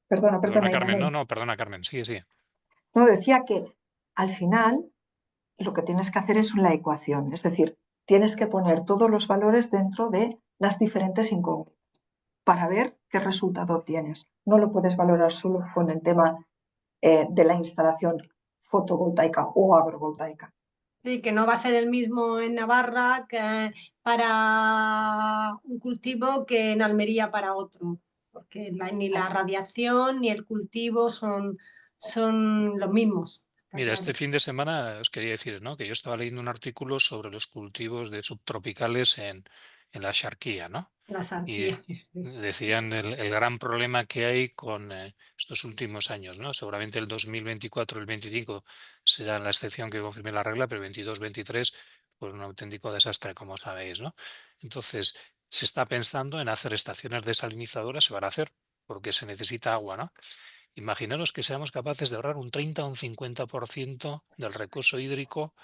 S3: Perdona,
S2: Perdona,
S3: perdona,
S2: Carmen. No,
S3: Imanol.
S2: no, perdona, Carmen. Sigue, sigue.
S3: No, decía que al final lo que tienes que hacer es la ecuación, es decir, tienes que poner todos los valores dentro de las diferentes incógnitas para ver qué resultado obtienes. No lo puedes valorar solo con el tema de la instalación fotovoltaica o agrovoltaica.
S1: Sí, que no va a ser el mismo en Navarra que para un cultivo que en Almería para otro, porque ni la radiación ni el cultivo son los mismos, está
S2: Mira, este
S1: claro.
S2: fin de semana os quería decir, ¿no? Que yo estaba leyendo un artículo sobre los cultivos de subtropicales en la Axarquía, ¿no?
S1: Las
S2: Y
S1: arquías. Sí.
S2: decían el gran problema que hay con estos últimos años, ¿no? Seguramente el 2024, el 25 será la excepción que confirme la regla, pero el 22, 23, pues un auténtico desastre, como sabéis, ¿no? Entonces, se está pensando en hacer estaciones desalinizadoras, se van a hacer porque se necesita agua, ¿no? Imaginaros que seamos capaces de ahorrar un 30 o un 50% del recurso hídrico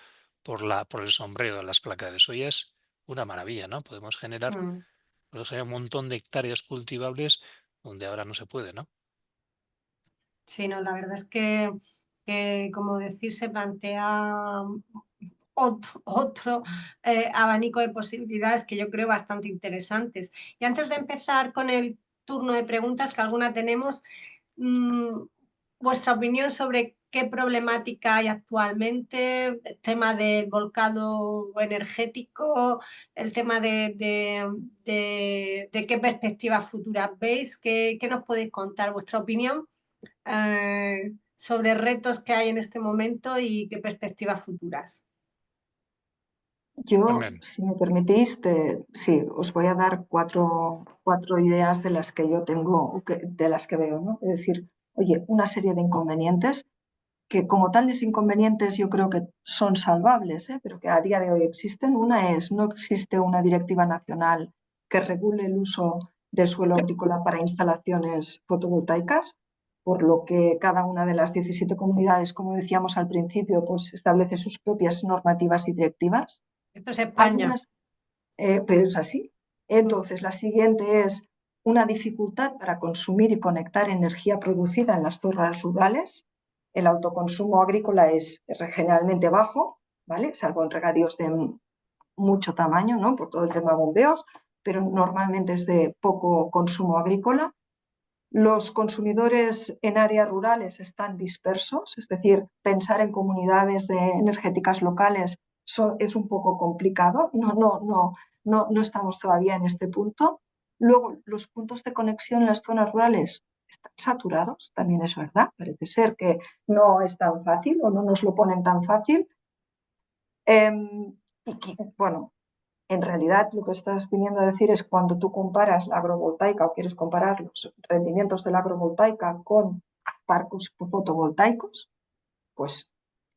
S2: por el sombreo de las placas. Eso ya es una maravilla, ¿no?
S1: Mm.
S2: Podemos generar un montón de hectáreas cultivables donde ahora no se puede, ¿no?
S1: Sí, no, la verdad es que, como decir, se plantea otro abanico de posibilidades que yo creo bastante interesantes. Y antes de empezar con el turno de preguntas, que alguna tenemos, mmm, vuestra opinión sobre qué problemática hay actualmente, el tema del volcado energético, el tema de qué perspectivas futuras veis, qué nos podéis contar, vuestra opinión sobre retos que hay en este momento y qué perspectivas futuras.
S3: Yo,
S2: Carmen,
S3: si me permitís, sí, os voy a dar cuatro ideas de las que yo tengo, de las que veo, ¿no? Es decir, oye, una serie de inconvenientes que como tales inconvenientes yo creo que son salvables, pero que a día de hoy existen. Una es, no existe una directiva nacional que regule el uso del suelo agrícola para instalaciones fotovoltaicas. por lo que cada una de las 17 comunidades, como decíamos al principio, pues establece sus propias normativas y directivas.
S1: Esto es España.
S3: Algunas, pero es así. Entonces, la siguiente es una dificultad para consumir y conectar energía producida en las zonas rurales. El autoconsumo agrícola es generalmente bajo, ¿vale? Salvo en regadíos de mucho tamaño, ¿no? Por todo el tema de bombeos, pero normalmente es de poco consumo agrícola. Los consumidores en áreas rurales están dispersos, es decir, pensar en comunidades energéticas locales es un poco complicado, no estamos todavía en este punto. Luego, los puntos de conexión en las zonas rurales están saturados, también es verdad, parece ser que no es tan fácil o no nos lo ponen tan fácil. Bueno, en realidad, lo que estás viniendo a decir es cuando tú comparas la agrovoltaica o quieres comparar los rendimientos de la agrovoltaica con parques fotovoltaicos, pues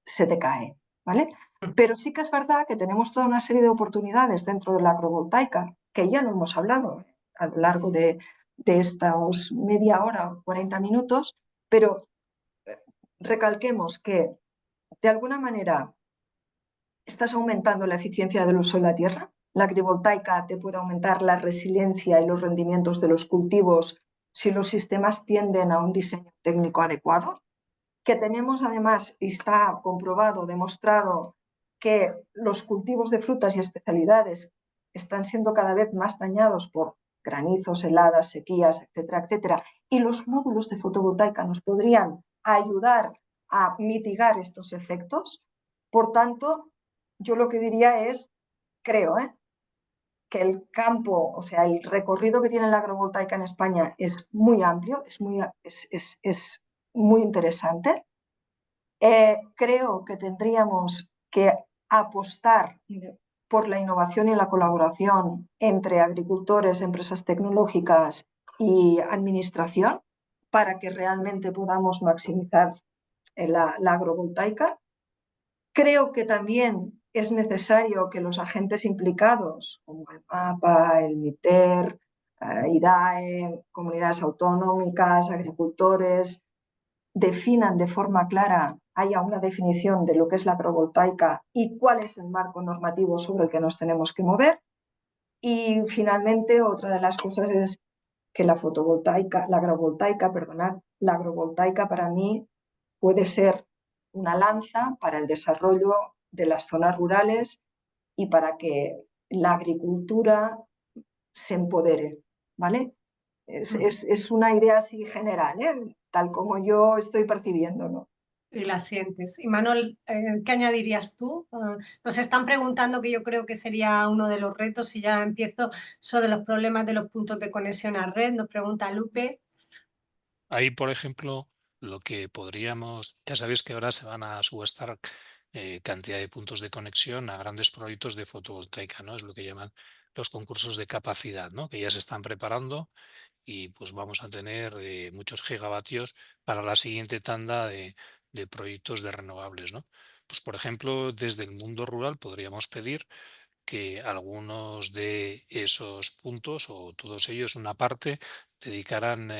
S3: se te cae, ¿vale? Pero sí que es verdad que tenemos toda una serie de oportunidades dentro de la agrovoltaica, que ya no hemos hablado a lo largo de estos media hora o 40 minutos, pero recalquemos que de alguna manera estás aumentando la eficiencia del uso de la tierra. La agrivoltaica te puede aumentar la resiliencia y los rendimientos de los cultivos si los sistemas tienden a un diseño técnico adecuado. Que tenemos además, y está comprobado, demostrado, que los cultivos de frutas y especialidades están siendo cada vez más dañados por granizos, heladas, sequías, etcétera, etcétera. Y los módulos de fotovoltaica nos podrían ayudar a mitigar estos efectos. Por tanto, yo lo que diría es, creo, que el campo, o sea, el recorrido que tiene la agrovoltaica en España es muy amplio, es muy interesante. Creo que tendríamos que apostar por la innovación y la colaboración entre agricultores, empresas tecnológicas y administración para que realmente podamos maximizar la agrovoltaica. Creo que también es necesario que los agentes implicados, como el MAPA, el MITER, IDAE, comunidades autonómicas, agricultores, definan de forma clara, haya una definición de lo que es la agrovoltaica y cuál es el marco normativo sobre el que nos tenemos que mover. Y finalmente, otra de las cosas es que la agrovoltaica para mí puede ser una lanza para el desarrollo de las zonas rurales y para que la agricultura se empodere, ¿vale? Es una idea así general, tal como yo estoy percibiendo, ¿no?
S1: Y la sientes. Y Manuel, ¿qué añadirías tú? Nos están preguntando, que yo creo que sería uno de los retos, si ya empiezo, sobre los problemas de los puntos de conexión a red. Nos pregunta Lupe.
S2: Ahí, por ejemplo, lo que podríamos, ya sabéis que ahora se van a subastar cantidad de puntos de conexión a grandes proyectos de fotovoltaica, ¿no? Es lo que llaman los concursos de capacidad, ¿no? Que ya se están preparando y pues vamos a tener muchos gigavatios para la siguiente tanda de proyectos de renovables, ¿no? Pues, por ejemplo, desde el mundo rural podríamos pedir que algunos de esos puntos o todos ellos, una parte, dedicaran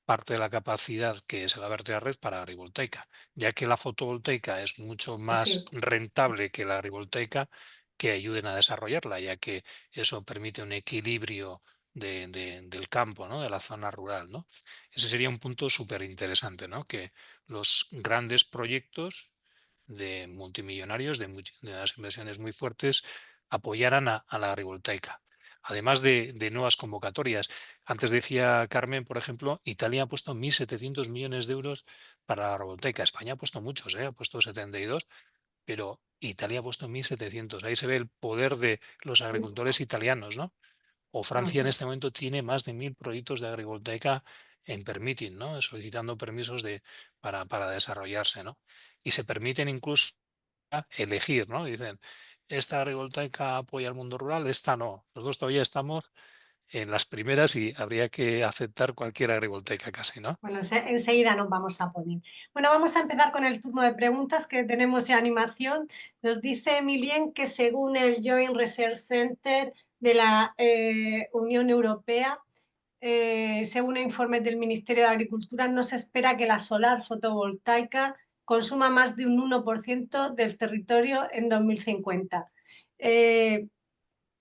S2: parte de la capacidad que se va a verter a red para agrivoltaica, ya que la fotovoltaica es mucho
S1: Sí.
S2: más rentable que la agrivoltaica, que ayuden a desarrollarla, ya que eso permite un equilibrio del campo, ¿no? De la zona rural, ¿no? Ese sería un punto súper interesante, ¿no? Que los grandes proyectos de multimillonarios, de las inversiones muy fuertes, apoyaran a la agrivoltaica. Además de nuevas convocatorias. Antes decía Carmen, por ejemplo, Italia ha puesto 1.700 millones de euros para la agrivoltaica. España ha puesto muchos, ha puesto 72, pero Italia ha puesto 1.700. Ahí se ve el poder de los agricultores italianos, ¿no? O Francia en este momento tiene más de 1.000 proyectos de agrivoltaica en permitting, ¿no? Solicitando permisos para desarrollarse, ¿no? Y se permiten incluso elegir, ¿no? Dicen, esta agrivoltaica apoya al mundo rural, esta no. Nosotros todavía estamos en las primeras y habría que aceptar cualquier agrivoltaica casi, ¿no?
S1: Bueno, enseguida nos vamos a poner. Bueno, vamos a empezar con el turno de preguntas que tenemos ya animación. Nos dice Emilien que según el Joint Research Center de la Unión Europea, según informes del Ministerio de Agricultura, no se espera que la solar fotovoltaica consuma más de un 1% del territorio en 2050.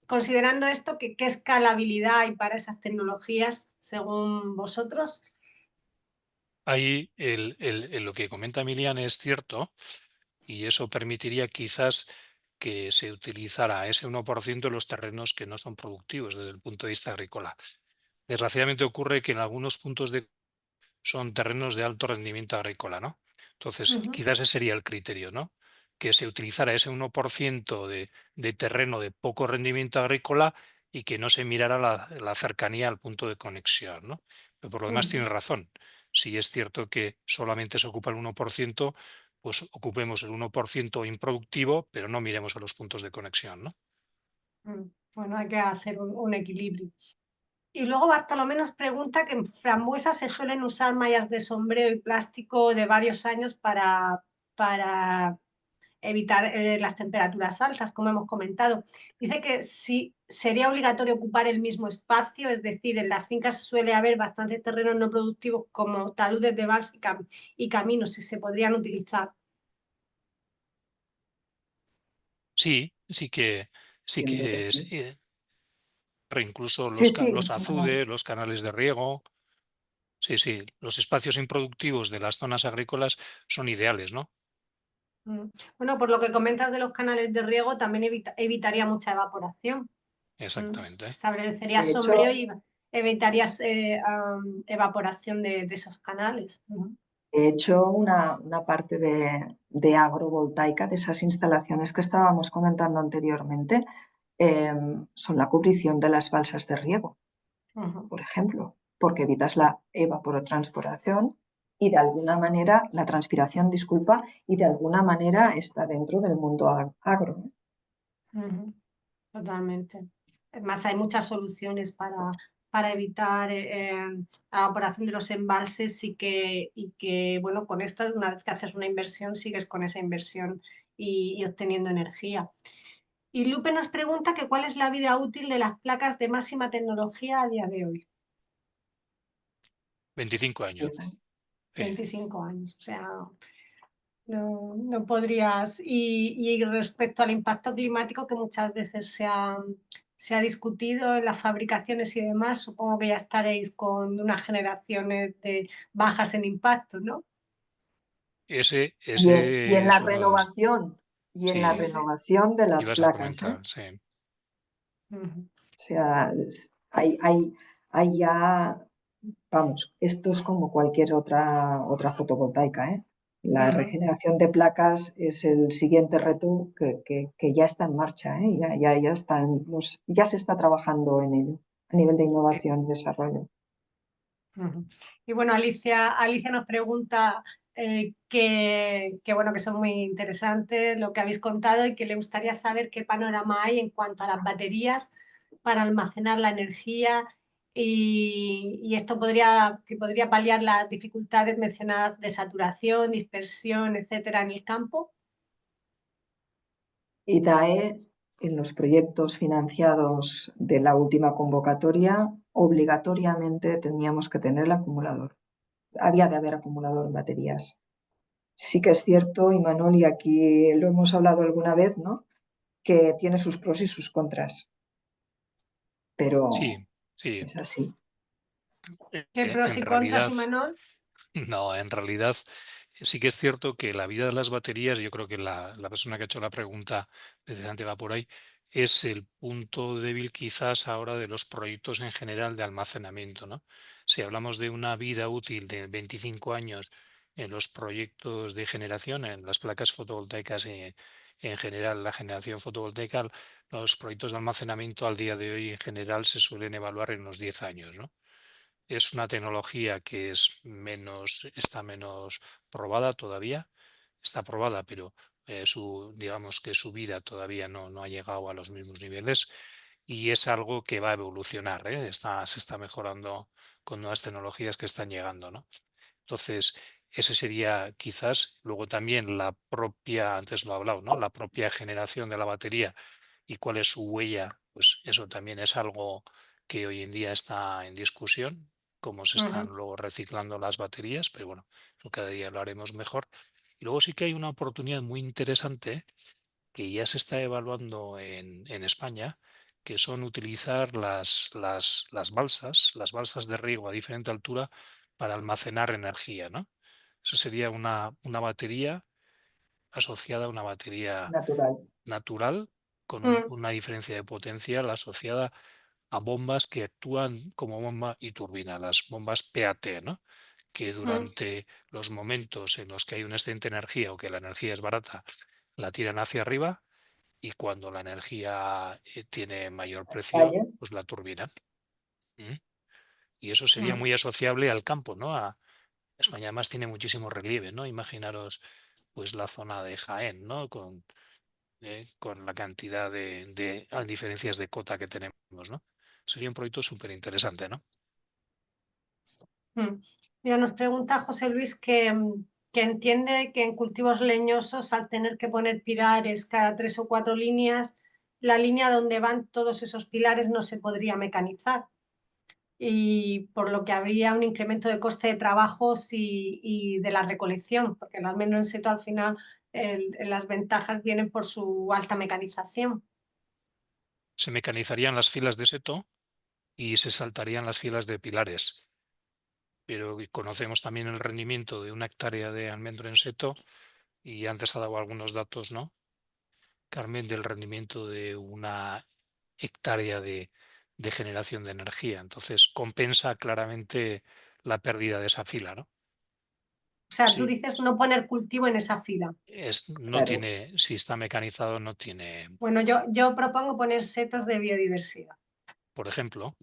S1: Considerando esto, ¿qué escalabilidad hay para esas tecnologías, según vosotros?
S2: Ahí lo que comenta Emilian es cierto, y eso permitiría quizás que se utilizara ese 1% en los terrenos que no son productivos desde el punto de vista agrícola. Desgraciadamente ocurre que en algunos puntos son terrenos de alto rendimiento agrícola, ¿no? Entonces, quizás ese sería el criterio, ¿no? Que se utilizara ese 1% de terreno de poco rendimiento agrícola y que no se mirara la cercanía al punto de conexión, ¿no? Pero por lo demás tiene razón. Si es cierto que solamente se ocupa el 1%, pues ocupemos el 1% improductivo, pero no miremos a los puntos de conexión, ¿no?
S1: Bueno, hay que hacer un equilibrio. Y luego Bartolomé nos pregunta que en frambuesas se suelen usar mallas de sombreo y plástico de varios años para evitar las temperaturas altas, como hemos comentado. Dice que sí sería obligatorio ocupar el mismo espacio, es decir, en las fincas suele haber bastantes terrenos no productivos como taludes de balsa y caminos, si se podrían utilizar.
S2: Sí, sí
S3: Entiendo que
S2: que
S3: sí.
S2: incluso
S3: Sí, sí,
S2: los
S3: Manuel.
S2: azudes, los canales de riego. Sí, sí, los espacios improductivos de las zonas agrícolas son ideales, ¿no?
S1: Bueno, por lo que comentas de los canales de riego, también evitaría mucha evaporación.
S2: Exactamente.
S1: Establecería
S3: De
S1: sombrío
S3: hecho,
S1: y evitarías evaporación de esos canales.
S3: de hecho una parte de agrovoltaica, de esas instalaciones que estábamos comentando anteriormente, son la cubrición de las balsas de riego, por ejemplo, porque evitas la evapotranspiración y de alguna manera, la transpiración, disculpa, y de alguna manera está dentro del mundo agro.
S1: Totalmente. Además, hay muchas soluciones para evitar la evaporación de los embalses y que, bueno, con esto, una vez que haces una inversión, sigues con esa inversión y obteniendo energía. Y Lupe nos pregunta que cuál es la vida útil de las placas de máxima tecnología a día de hoy.
S2: 25 años. Sí.
S1: 25 años. O sea, no podrías. Y respecto al impacto climático que muchas veces se ha discutido en las fabricaciones y demás, supongo que ya estaréis con unas generaciones de bajas en impacto, ¿no?
S2: Ese
S3: Y en
S2: es
S3: la
S2: uno de los...
S3: renovación, y en la
S2: Sí,
S3: renovación de las
S2: ibas a
S3: placas, ¿eh?
S2: comentar, sí.
S1: Ujú.
S3: O sea, hay ya, vamos, esto es como cualquier otra fotovoltaica, ¿eh? La
S1: Ujú.
S3: regeneración de placas es el siguiente reto que ya está en marcha, ¿eh? Ya se está trabajando en ello a nivel de innovación y desarrollo.
S1: Ujú. Y bueno, Alicia nos pregunta que, bueno, que son muy interesantes lo que habéis contado y que le gustaría saber qué panorama hay en cuanto a las baterías para almacenar la energía y esto que podría paliar las dificultades mencionadas de saturación, dispersión, etcétera, en el campo.
S3: IDAE, en los proyectos financiados de la última convocatoria, obligatoriamente teníamos que tener el acumulador. Había de haber acumulador en baterías. Sí que es cierto, Imanol, y aquí lo hemos hablado alguna vez, ¿no? Que tiene sus pros y sus contras, pero
S2: Sí, sí.
S3: es así.
S1: ¿Qué pros
S2: En
S1: y contras,
S2: realidad,
S1: Imanol?
S2: no, en realidad sí que es cierto que la vida de las baterías, yo creo que la persona que ha hecho la pregunta precisamente va por ahí, es el punto débil quizás ahora de los proyectos en general de almacenamiento, ¿no? Si hablamos de una vida útil de 25 años en los proyectos de generación, en las placas fotovoltaicas en general, la generación fotovoltaica, los proyectos de almacenamiento al día de hoy en general se suelen evaluar en unos 10 años, ¿no? Es una tecnología que está menos probada todavía. Está probada, pero digamos que su vida todavía no ha llegado a los mismos niveles y es algo que va a evolucionar, ¿eh? Se está mejorando con nuevas tecnologías que están llegando, ¿no? Entonces, ese sería quizás, luego también la propia, antes lo he hablado, ¿no? La propia generación de la batería y cuál es su huella, pues eso también es algo que hoy en día está en discusión, cómo se están luego reciclando las baterías, pero bueno, eso cada día lo haremos mejor. Y luego sí que hay una oportunidad muy interesante que ya se está evaluando en España, que son utilizar las balsas de riego a diferente altura para almacenar energía, ¿no? Eso sería una batería asociada a una batería
S3: Natural.
S2: natural con una diferencia de potencial asociada a bombas que actúan como bomba y turbina, las bombas PAT, ¿no? Que durante los momentos en los que hay un excedente de energía o que la energía es barata, la tiran hacia arriba y cuando la energía tiene mayor precio,
S3: Calle.
S2: pues la turbinan. ¿Mm? Y eso sería muy asociable al campo, ¿no? España además tiene muchísimo relieve, ¿no? Imaginaros pues la zona de Jaén, ¿no? Con la cantidad de diferencias de cota que tenemos, ¿no? Sería un proyecto súper interesante, ¿no?
S1: Mira, nos pregunta José Luis que entiende que en cultivos leñosos, al tener que poner pilares cada 3 o 4 líneas, la línea donde van todos esos pilares no se podría mecanizar, y por lo que habría un incremento de coste de trabajos y de la recolección, porque el almendro en seto al final las ventajas vienen por su alta mecanización.
S2: Se mecanizarían las filas de seto y se saltarían las filas de pilares. Pero conocemos también el rendimiento de 1 hectárea de almendro en seto y antes ha dado algunos datos, ¿no? Carmen, del rendimiento de 1 hectárea de generación de energía. Entonces compensa claramente la pérdida de esa fila, ¿no?
S1: O sea, tú
S2: Sí,
S1: dices no poner cultivo en esa fila.
S2: no
S3: Claro.
S2: tiene, si está mecanizado, no tiene,
S1: Bueno, yo propongo poner setos de biodiversidad.
S2: por ejemplo,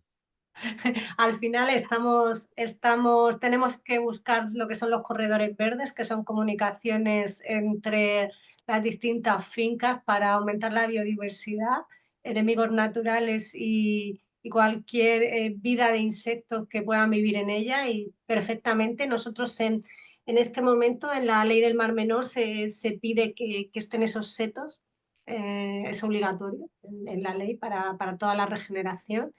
S1: Al final tenemos que buscar lo que son los corredores verdes, que son comunicaciones entre las distintas fincas para aumentar la biodiversidad, enemigos naturales y cualquier vida de insectos que puedan vivir en ella. Y perfectamente nosotros en este momento en la ley del Mar Menor se pide que estén esos setos, es obligatorio en la ley para toda la regeneración.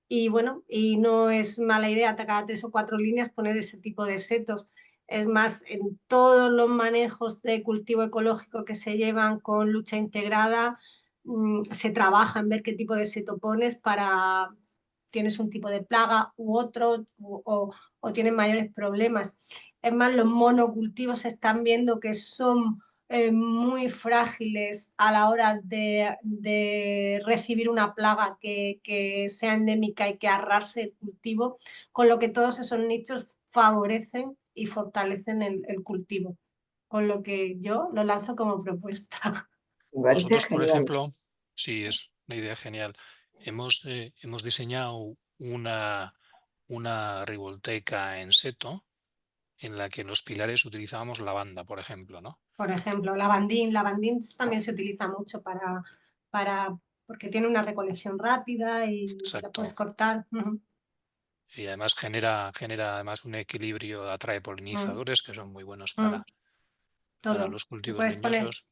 S1: Y bueno, y no es mala idea cada 3 o 4 líneas poner ese tipo de setos. Es más, en todos los manejos de cultivo ecológico que se llevan con lucha integrada, se trabaja en ver qué tipo de seto pones para tienes un tipo de plaga u otro o tienes mayores problemas. Es más, los monocultivos se están viendo que son muy frágiles a la hora de recibir una plaga que sea endémica y que arrase el cultivo, con lo que todos esos nichos favorecen y fortalecen el cultivo. Con lo que yo lo lanzo como propuesta.
S3: Me parece
S2: nosotros, por
S3: genial.
S2: ejemplo, sí, es una idea genial. Hemos diseñado una agrivoltaica en seto en la que en los pilares utilizábamos lavanda, por ejemplo, ¿no?
S1: Por ejemplo, lavandín también se utiliza mucho porque tiene una recolección rápida y la puedes
S2: Exacto.
S1: cortar.
S2: Y además genera además un equilibrio, atrae polinizadores que son muy buenos para
S1: Todo.
S2: los
S1: Y
S2: cultivos leñosos.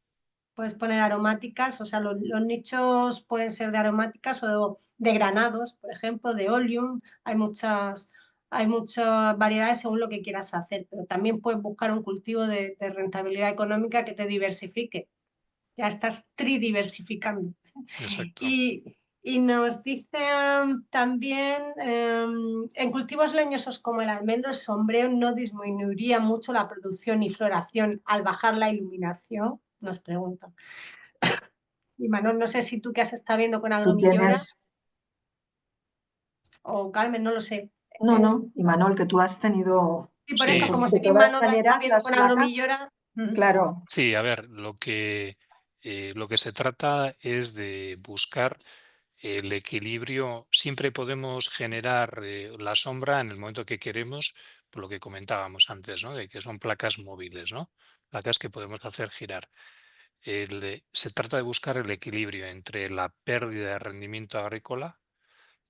S1: puedes poner aromáticas, o sea, los nichos pueden ser de aromáticas o de granados, por ejemplo, de oleum. Hay muchas variedades según lo que quieras hacer, pero también puedes buscar un cultivo de rentabilidad económica que te diversifique. Ya estás tridiversificando.
S2: Exacto.
S1: Y nos dicen también, en cultivos leñosos como el almendro, el sombreo no disminuiría mucho la producción y floración al bajar la iluminación, nos preguntan. Y Manuel, no sé si tú que has estado viendo con
S3: Tú
S1: Agromillora
S3: tienes,
S1: o Carmen, no lo sé.
S3: no, no, y Manol, que tú has tenido,
S1: Y por eso,
S2: Sí,
S1: como
S3: de
S1: sé que
S3: todas
S1: Manuel lo está
S3: maneras,
S1: viendo
S3: las
S1: con
S3: placas,
S1: Agromillora,
S3: claro,
S2: sí, a ver, lo que se trata es de buscar el equilibrio. Siempre podemos generar la sombra en el momento que queremos, por lo que comentábamos antes, ¿no? De que son placas móviles, ¿no? Placas que podemos hacer girar. Se trata de buscar el equilibrio entre la pérdida de rendimiento agrícola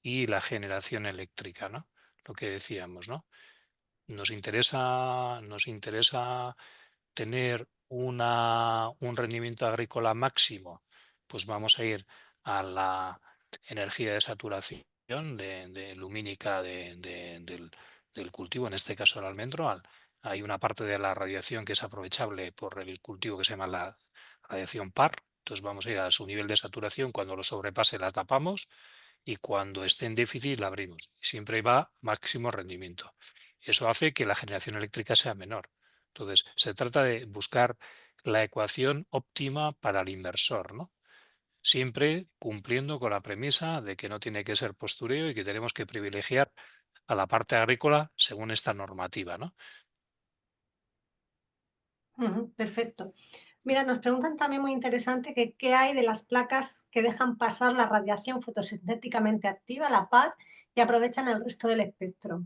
S2: y la generación eléctrica, ¿no? Lo que decíamos, ¿no? Nos interesa tener un rendimiento agrícola máximo, pues vamos a ir a la energía de saturación de lumínica del cultivo, en este caso el almendro. Hay una parte de la radiación que es aprovechable por el cultivo que se llama la radiación PAR. Entonces vamos a ir a su nivel de saturación, cuando lo sobrepase la tapamos y cuando esté en déficit la abrimos. Y siempre va máximo rendimiento. Eso hace que la generación eléctrica sea menor. Entonces se trata de buscar la ecuación óptima para el inversor, ¿no? Siempre cumpliendo con la premisa de que no tiene que ser postureo y que tenemos que privilegiar a la parte agrícola según esta normativa, ¿no?
S1: Perfecto. Mira, nos preguntan también muy interesante que qué hay de las placas que dejan pasar la radiación fotosintéticamente activa, la PAD, y aprovechan el resto del espectro.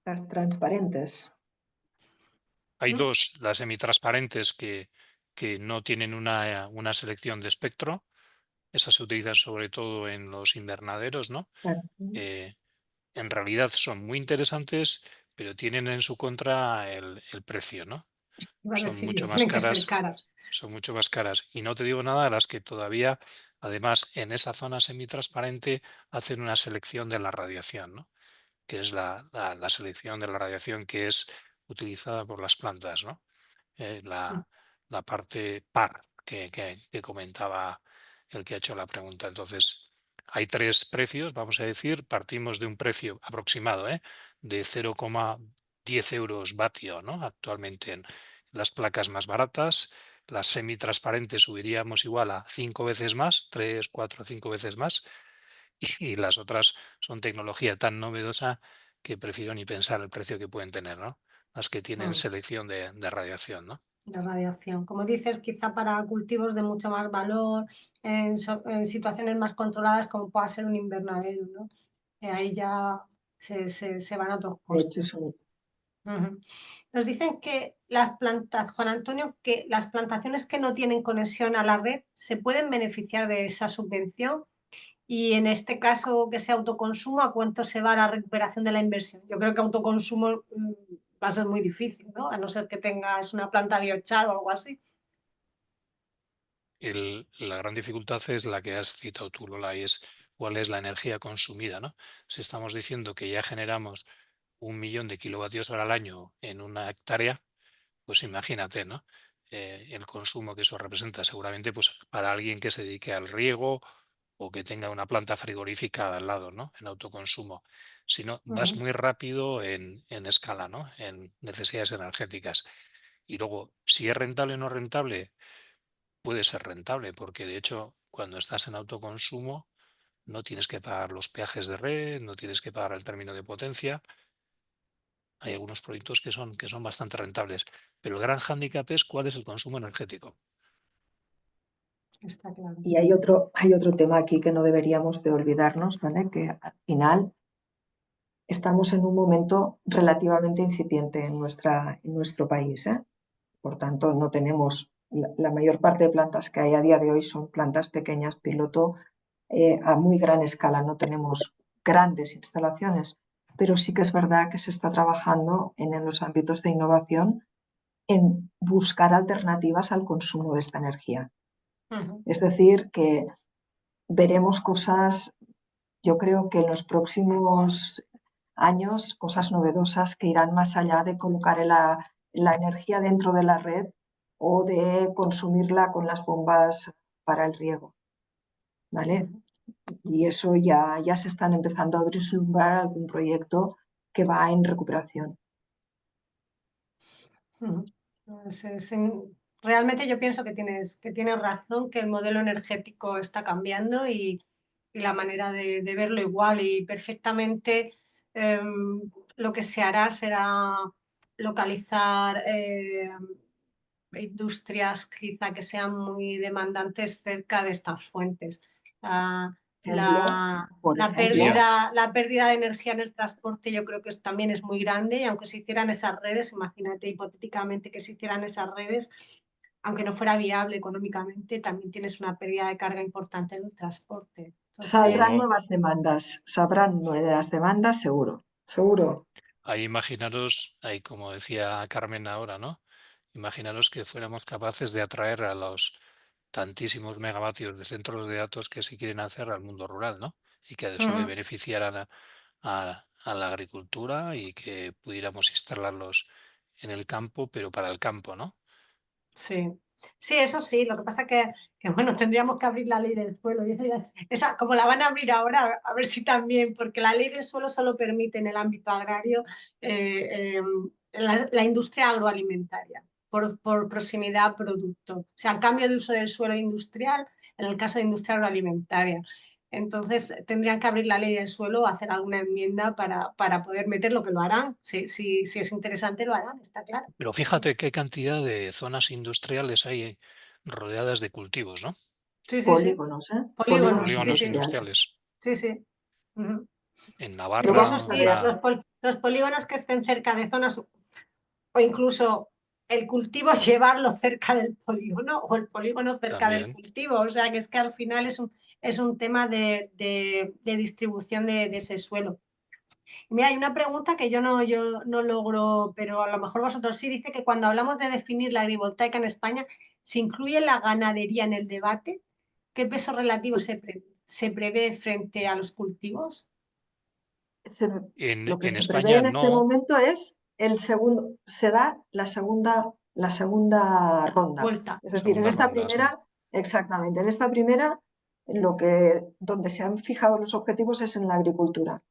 S3: Las transparentes.
S2: Hay dos, las semitransparentes que no tienen una selección de espectro. Esas se utilizan sobre todo en los invernaderos, ¿no?
S3: Claro.
S2: En realidad son muy interesantes, pero tienen en su contra el precio, ¿no?
S1: Iba a
S2: Son
S1: decir yo,
S2: mucho más
S1: tienen que ser
S2: caras,
S1: caras.
S2: son mucho más caras. Y no te digo nada de las que todavía, además, en esa zona semitransparente hacen una selección de la radiación, ¿no? Que es la selección de la radiación que es utilizada por las plantas, ¿no? La parte par que comentaba el que ha hecho la pregunta. Entonces, hay tres precios, vamos a decir, partimos de un precio aproximado, de 0,10 euros vatio, ¿no? Actualmente en las placas más baratas. Las semitransparentes subiríamos igual a 5 veces más, 3, 4, 5 veces más. Y las otras son tecnología tan novedosa que prefiero ni pensar el precio que pueden tener, ¿no? Las que tienen selección de radiación, ¿no?
S1: De radiación. Como dices, quizá para cultivos de mucho más valor, en situaciones más controladas, como pueda ser un invernadero, ¿no? Ahí ya se van a otros
S3: De hecho,
S1: costes. Nos dicen que las plantas, Juan Antonio, que las plantaciones que no tienen conexión a la red se pueden beneficiar de esa subvención y en este caso que sea autoconsumo, ¿a cuánto se va la recuperación de la inversión? Yo creo que autoconsumo va a ser muy difícil, ¿no? A no ser que tengas una planta biochar o algo así.
S2: La gran dificultad es la que has citado tú, Lola, y es cuál es la energía consumida, ¿no? Si estamos diciendo que ya generamos 1 millón de kilovatios hora al año en una hectárea, pues imagínate, ¿no? El consumo que eso representa seguramente pues para alguien que se dedique al riego o que tenga una planta frigorífica al lado, ¿no? En autoconsumo. Si no, vas muy rápido en escala, ¿no? En necesidades energéticas. Y luego, si es rentable o no rentable, puede ser rentable, porque de hecho, cuando estás en autoconsumo, no tienes que pagar los peajes de red, no tienes que pagar el término de potencia. Hay algunos proyectos que son bastante rentables, pero el gran hándicap es cuál es el consumo energético.
S1: Está claro.
S3: Y hay otro tema aquí que no deberíamos de olvidarnos, ¿vale? Que al final estamos en un momento relativamente incipiente en nuestro país, ¿eh? Por tanto, no tenemos, la mayor parte de plantas que hay a día de hoy son plantas pequeñas, piloto, a muy gran escala. No tenemos grandes instalaciones, pero sí que es verdad que se está trabajando en los ámbitos de innovación en buscar alternativas al consumo de esta energía. Es decir, que veremos cosas, yo creo que en los próximos años, cosas novedosas que irán más allá de colocar la energía dentro de la red o de consumirla con las bombas para el riego. ¿Vale? Y eso ya se están empezando a vislumbrar algún proyecto que va en recuperación.
S1: Pues realmente yo pienso que tienes razón, que el modelo energético está cambiando y la manera de verlo igual y perfectamente lo que se hará será localizar industrias quizá que sean muy demandantes cerca de estas fuentes. Ah,
S3: Por
S1: la
S3: ejemplo,
S1: pérdida de energía en el transporte yo creo que también es muy grande y aunque se hicieran esas redes, imagínate hipotéticamente que se hicieran esas redes, aunque no fuera viable económicamente, también tienes una pérdida de carga importante en el transporte. Entonces,
S3: sabrán nuevas demandas, seguro, seguro.
S2: Ahí imaginaros, ahí como decía Carmen ahora, ¿no? Imaginaros que fuéramos capaces de atraer a los tantísimos megavatios de centros de datos que se quieren hacer al mundo rural, ¿no? y que a su vez beneficiaran a la agricultura y que pudiéramos instalarlos en el campo, pero para el campo, ¿no?
S1: Sí, sí, eso sí. Lo que pasa bueno, tendríamos que abrir la ley del suelo. Y esa, como la van a abrir ahora, a ver si también, porque la ley del suelo solo permite en el ámbito agrario la industria agroalimentaria, por proximidad a producto. O sea, cambio de uso del suelo industrial en el caso de industria agroalimentaria. Entonces, tendrían que abrir la ley del suelo o hacer alguna enmienda para poder meterlo, que lo harán. Si es interesante, lo harán, está claro.
S2: Pero fíjate qué cantidad de zonas industriales hay rodeadas de cultivos, ¿no?
S1: Sí, sí, sí.
S3: Polígonos, ¿eh?
S1: Polígonos, sí,
S2: Polígonos
S1: sí,
S3: industriales.
S2: industriales.
S1: sí, sí. Ujú.
S2: En
S3: Yo
S1: Sí, eso
S3: vamos
S2: Navarra,
S3: a
S1: sí,
S3: ver.
S1: los polígonos que estén cerca de zonas o incluso el cultivo llevarlo cerca del polígono o el polígono cerca del
S2: también.
S1: cultivo. O sea, que es que al final es un tema de distribución de ese suelo. Mira, hay una pregunta que yo no logro, pero a lo mejor vosotros sí. Dice que cuando hablamos de definir la agrivoltaica en España, ¿se incluye la ganadería en el debate? ¿Qué peso relativo se prevé frente a los cultivos?
S3: Se- lo que
S2: En
S3: se prevé
S2: España
S3: en este
S2: no,
S3: momento es el segundo, será la segunda ronda.
S1: Vuelta.
S3: Es decir, en
S2: segunda
S3: esta
S2: ronda, sí.
S3: primera, exactamente, en esta primera, donde se han fijado los objetivos es en la agricultura,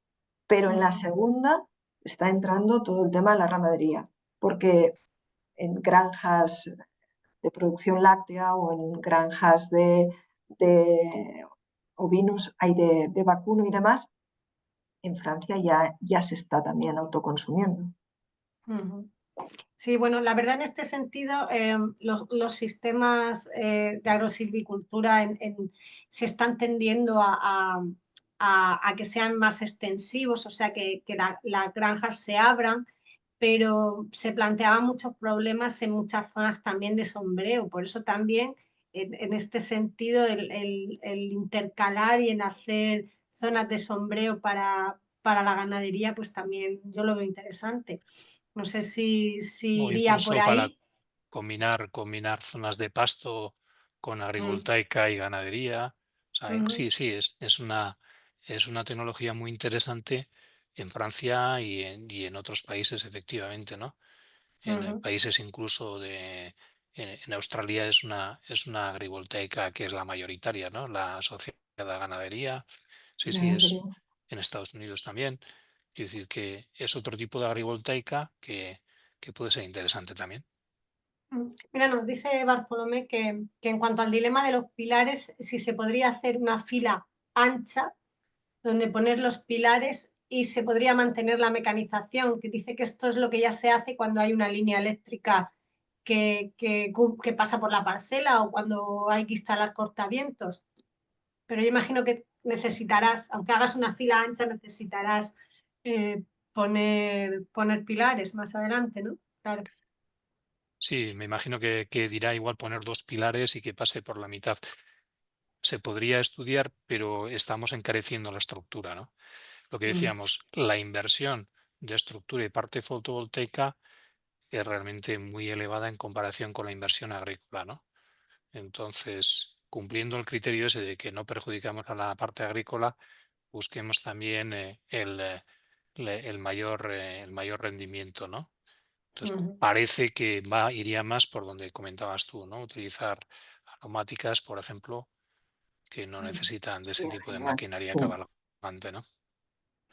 S3: pero en la segunda está entrando todo el tema de la ganadería, porque en granjas de producción láctea o en granjas de ovinos, hay de vacuno y demás, en Francia ya se está también autoconsumiendo.
S1: Ujú. Sí, bueno, la verdad en este sentido, los sistemas de agrosilvicultura se están tendiendo a que sean más extensivos, o sea, que las granjas se abran, pero se planteaban muchos problemas en muchas zonas también de sombreo. Por eso también, en este sentido, el intercalar y en hacer zonas de sombreo para la ganadería, pues también yo lo veo interesante. No sé si
S2: O
S1: iría por
S2: incluso para
S1: ahí.
S2: combinar zonas de pasto con
S1: Mm,
S2: agrivoltaica y ganadería. O sea,
S1: ujú,
S2: sí, sí, es una tecnología muy interesante en Francia y en otros países, efectivamente, ¿no? En
S1: ujú,
S2: países incluso en Australia es una agrivoltaica que es la mayoritaria, ¿no? La asociada a ganadería. Sí, sí, es
S3: Ganadería.
S2: en Estados Unidos también. Quiero decir que es otro tipo de agrivoltaica que puede ser interesante también.
S1: Mira, nos dice Bartolomé que en cuanto al dilema de los pilares, si se podría hacer una fila ancha donde poner los pilares y se podría mantener la mecanización, que dice que esto es lo que ya se hace cuando hay una línea eléctrica que pasa por la parcela o cuando hay que instalar cortavientos. Pero yo imagino que necesitarás, aunque hagas una fila ancha, necesitarás eh, poner pilares más adelante, ¿no? Claro.
S2: Sí, me imagino que dirá igual poner dos pilares y que pase por la mitad. Se podría estudiar, pero estamos encareciendo la estructura, ¿no? Lo que
S1: Mm,
S2: decíamos, la inversión de estructura y parte fotovoltaica es realmente muy elevada en comparación con la inversión agrícola, ¿no? Entonces, cumpliendo el criterio ese de que no perjudicamos a la parte agrícola, busquemos también el mayor rendimiento, ¿no? Entonces,
S1: ujú,
S2: parece que iría más por donde comentabas tú, ¿no? Utilizar aromáticas, por ejemplo, que no
S1: ujú,
S2: necesitan de ese
S3: Sería
S2: tipo de
S3: genial.
S2: maquinaria
S3: Sí.
S2: cabalgante, ¿no?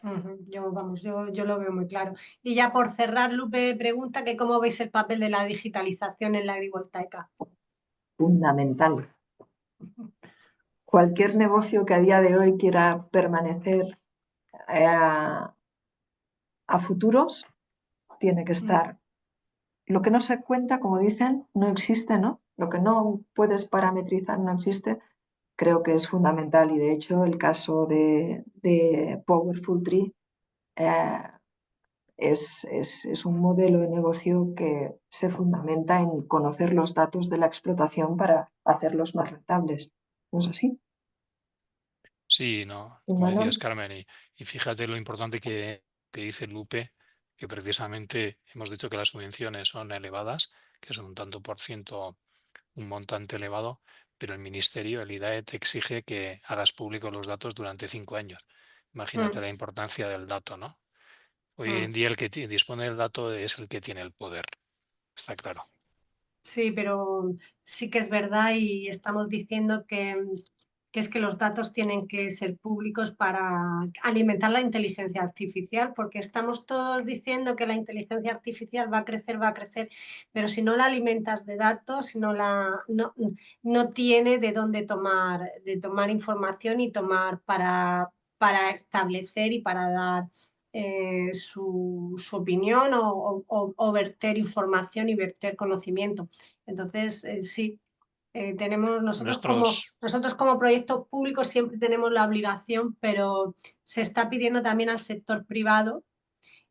S1: ujú. Yo lo veo muy claro. Y ya por cerrar, Lupe pregunta que cómo veis el papel de la digitalización en la agrivoltaica.
S3: Fundamental. Cualquier negocio que a día de hoy quiera permanecer a futuros tiene que
S1: Mm,
S3: estar. Lo que no se cuenta, como dicen, no existe, ¿no? Lo que no puedes parametrizar no existe. Creo que es fundamental y de hecho el caso de Powerful Tree eh, es un modelo de negocio que se fundamenta en conocer los datos de la explotación para hacerlos más rentables. ¿No es así,
S2: Sí, no, como decías,
S3: Manuel?
S2: Carmen, y fíjate lo importante que dice Lupe, que precisamente hemos dicho que las subvenciones son elevadas, que son un tanto por ciento, un montante elevado, pero el ministerio, el IDAE, te exige que hagas públicos los datos durante 5 años. Imagínate la importancia del dato, ¿no? Hoy en día el que dispone del dato es el que tiene el poder, está claro.
S1: Sí, pero sí que es verdad y estamos diciendo que es que los datos tienen que ser públicos para alimentar la inteligencia artificial, porque estamos todos diciendo que la inteligencia artificial va a crecer, pero si no la alimentas de datos, si no no tiene de dónde tomar información y tomar para establecer y para dar su opinión o verter información y verter conocimiento. Entonces, sí, tenemos nosotros como proyecto público siempre tenemos la obligación, pero se está pidiendo también al sector privado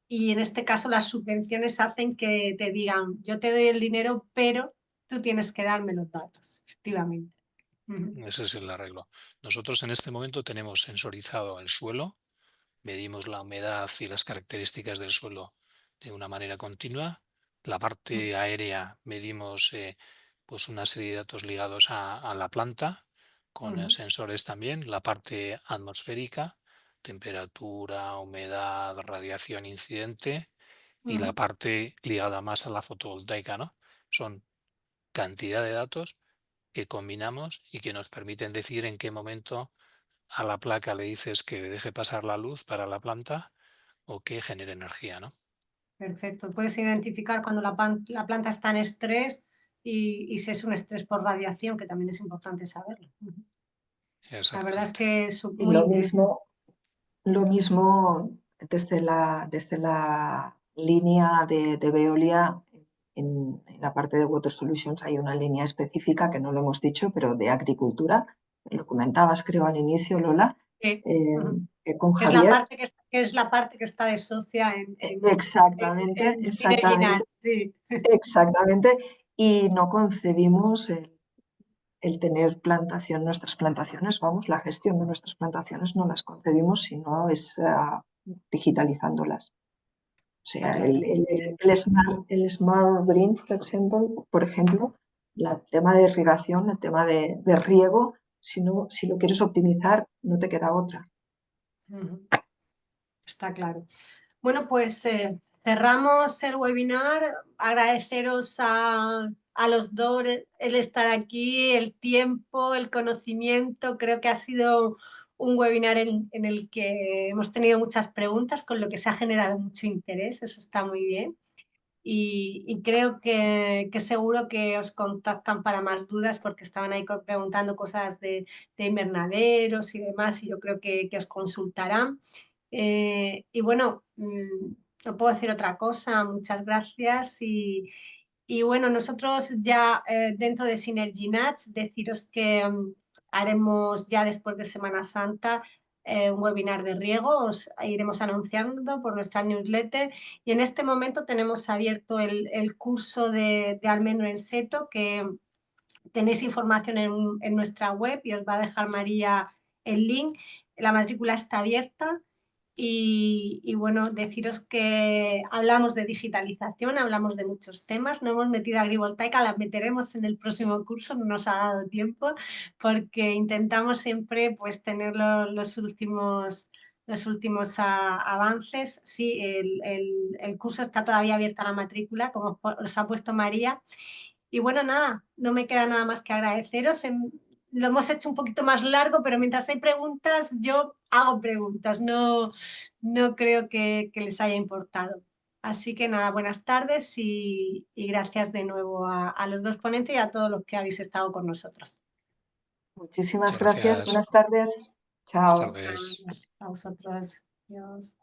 S1: y en este caso las subvenciones hacen que te digan, yo te doy el dinero, pero tú tienes que darme los datos, efectivamente.
S2: Ese es el arreglo. Nosotros en este momento tenemos sensorizado el suelo, medimos la humedad y las características del suelo de una manera continua. La parte aérea medimos pues una serie de datos ligados a la planta, con sensores también. La parte atmosférica, temperatura, humedad, radiación incidente, y la parte ligada más a la fotovoltaica, ¿no? Son cantidad de datos que combinamos y que nos permiten decir en qué momento a la placa le dices que deje pasar la luz para la planta o que genere energía, ¿no?
S1: Perfecto. Puedes identificar cuando la planta está en estrés y si es un estrés por radiación, que también es importante saberlo. La verdad es
S2: Exactamente.
S1: que es
S3: Y
S1: muy interesante.
S3: lo mismo desde la línea de Veolia, en la parte de Water Solutions hay una línea específica que no lo hemos dicho, pero de agricultura. Lo comentabas, creo, al inicio, Lola,
S1: Sí.
S3: con
S1: Que es la
S3: Javier.
S1: parte que es la parte que está de socia
S3: Exactamente,
S1: en
S3: exactamente,
S1: Synergy, sí.
S3: exactamente. Y no concebimos el tener plantación, nuestras plantaciones, vamos, la gestión de nuestras plantaciones no las concebimos si no es digitalizándolas. O
S1: Está
S3: sea,
S1: claro.
S3: el Smart Green, por ejemplo, el tema de irrigación, el tema de riego, si lo quieres optimizar, no te queda otra.
S1: Está claro. Bueno, pues cerramos el webinar. Agradeceros a los dos el estar aquí, el tiempo, el conocimiento. Creo que ha sido un webinar en el que hemos tenido muchas preguntas, con lo que se ha generado mucho interés. Eso está muy bien. Y creo que seguro que os contactan para más dudas porque estaban ahí preguntando cosas de invernaderos y demás y yo creo que os consultarán. Y bueno, no puedo decir otra cosa, muchas gracias y bueno, nosotros ya dentro de Synergy Nuts deciros que haremos ya después de Semana Santa un webinar de riego, os iremos anunciando por nuestra newsletter y en este momento tenemos abierto el curso de almendro en seto que tenéis información en nuestra web y os va a dejar María el link. La matrícula está abierta y bueno, deciros que hablamos de digitalización, hablamos de muchos temas, no hemos metido agrivoltaica, la meteremos en el próximo curso, no nos ha dado tiempo porque intentamos siempre pues tener los últimos avances. Sí, el curso está todavía abierto a la matrícula, como os ha puesto María. Y bueno, nada, no me queda nada más que agradeceros. Lo hemos hecho un poquito más largo, pero mientras hay preguntas, yo hago preguntas. No creo que les haya importado. Así que nada, buenas tardes y gracias de nuevo a los dos ponentes y a todos los que habéis estado con nosotros.
S3: Muchísimas
S2: Muchas
S3: gracias.
S2: gracias.
S3: Buenas tardes.
S2: Buenas
S3: Chao.
S2: tardes.
S1: A vosotros. Adiós.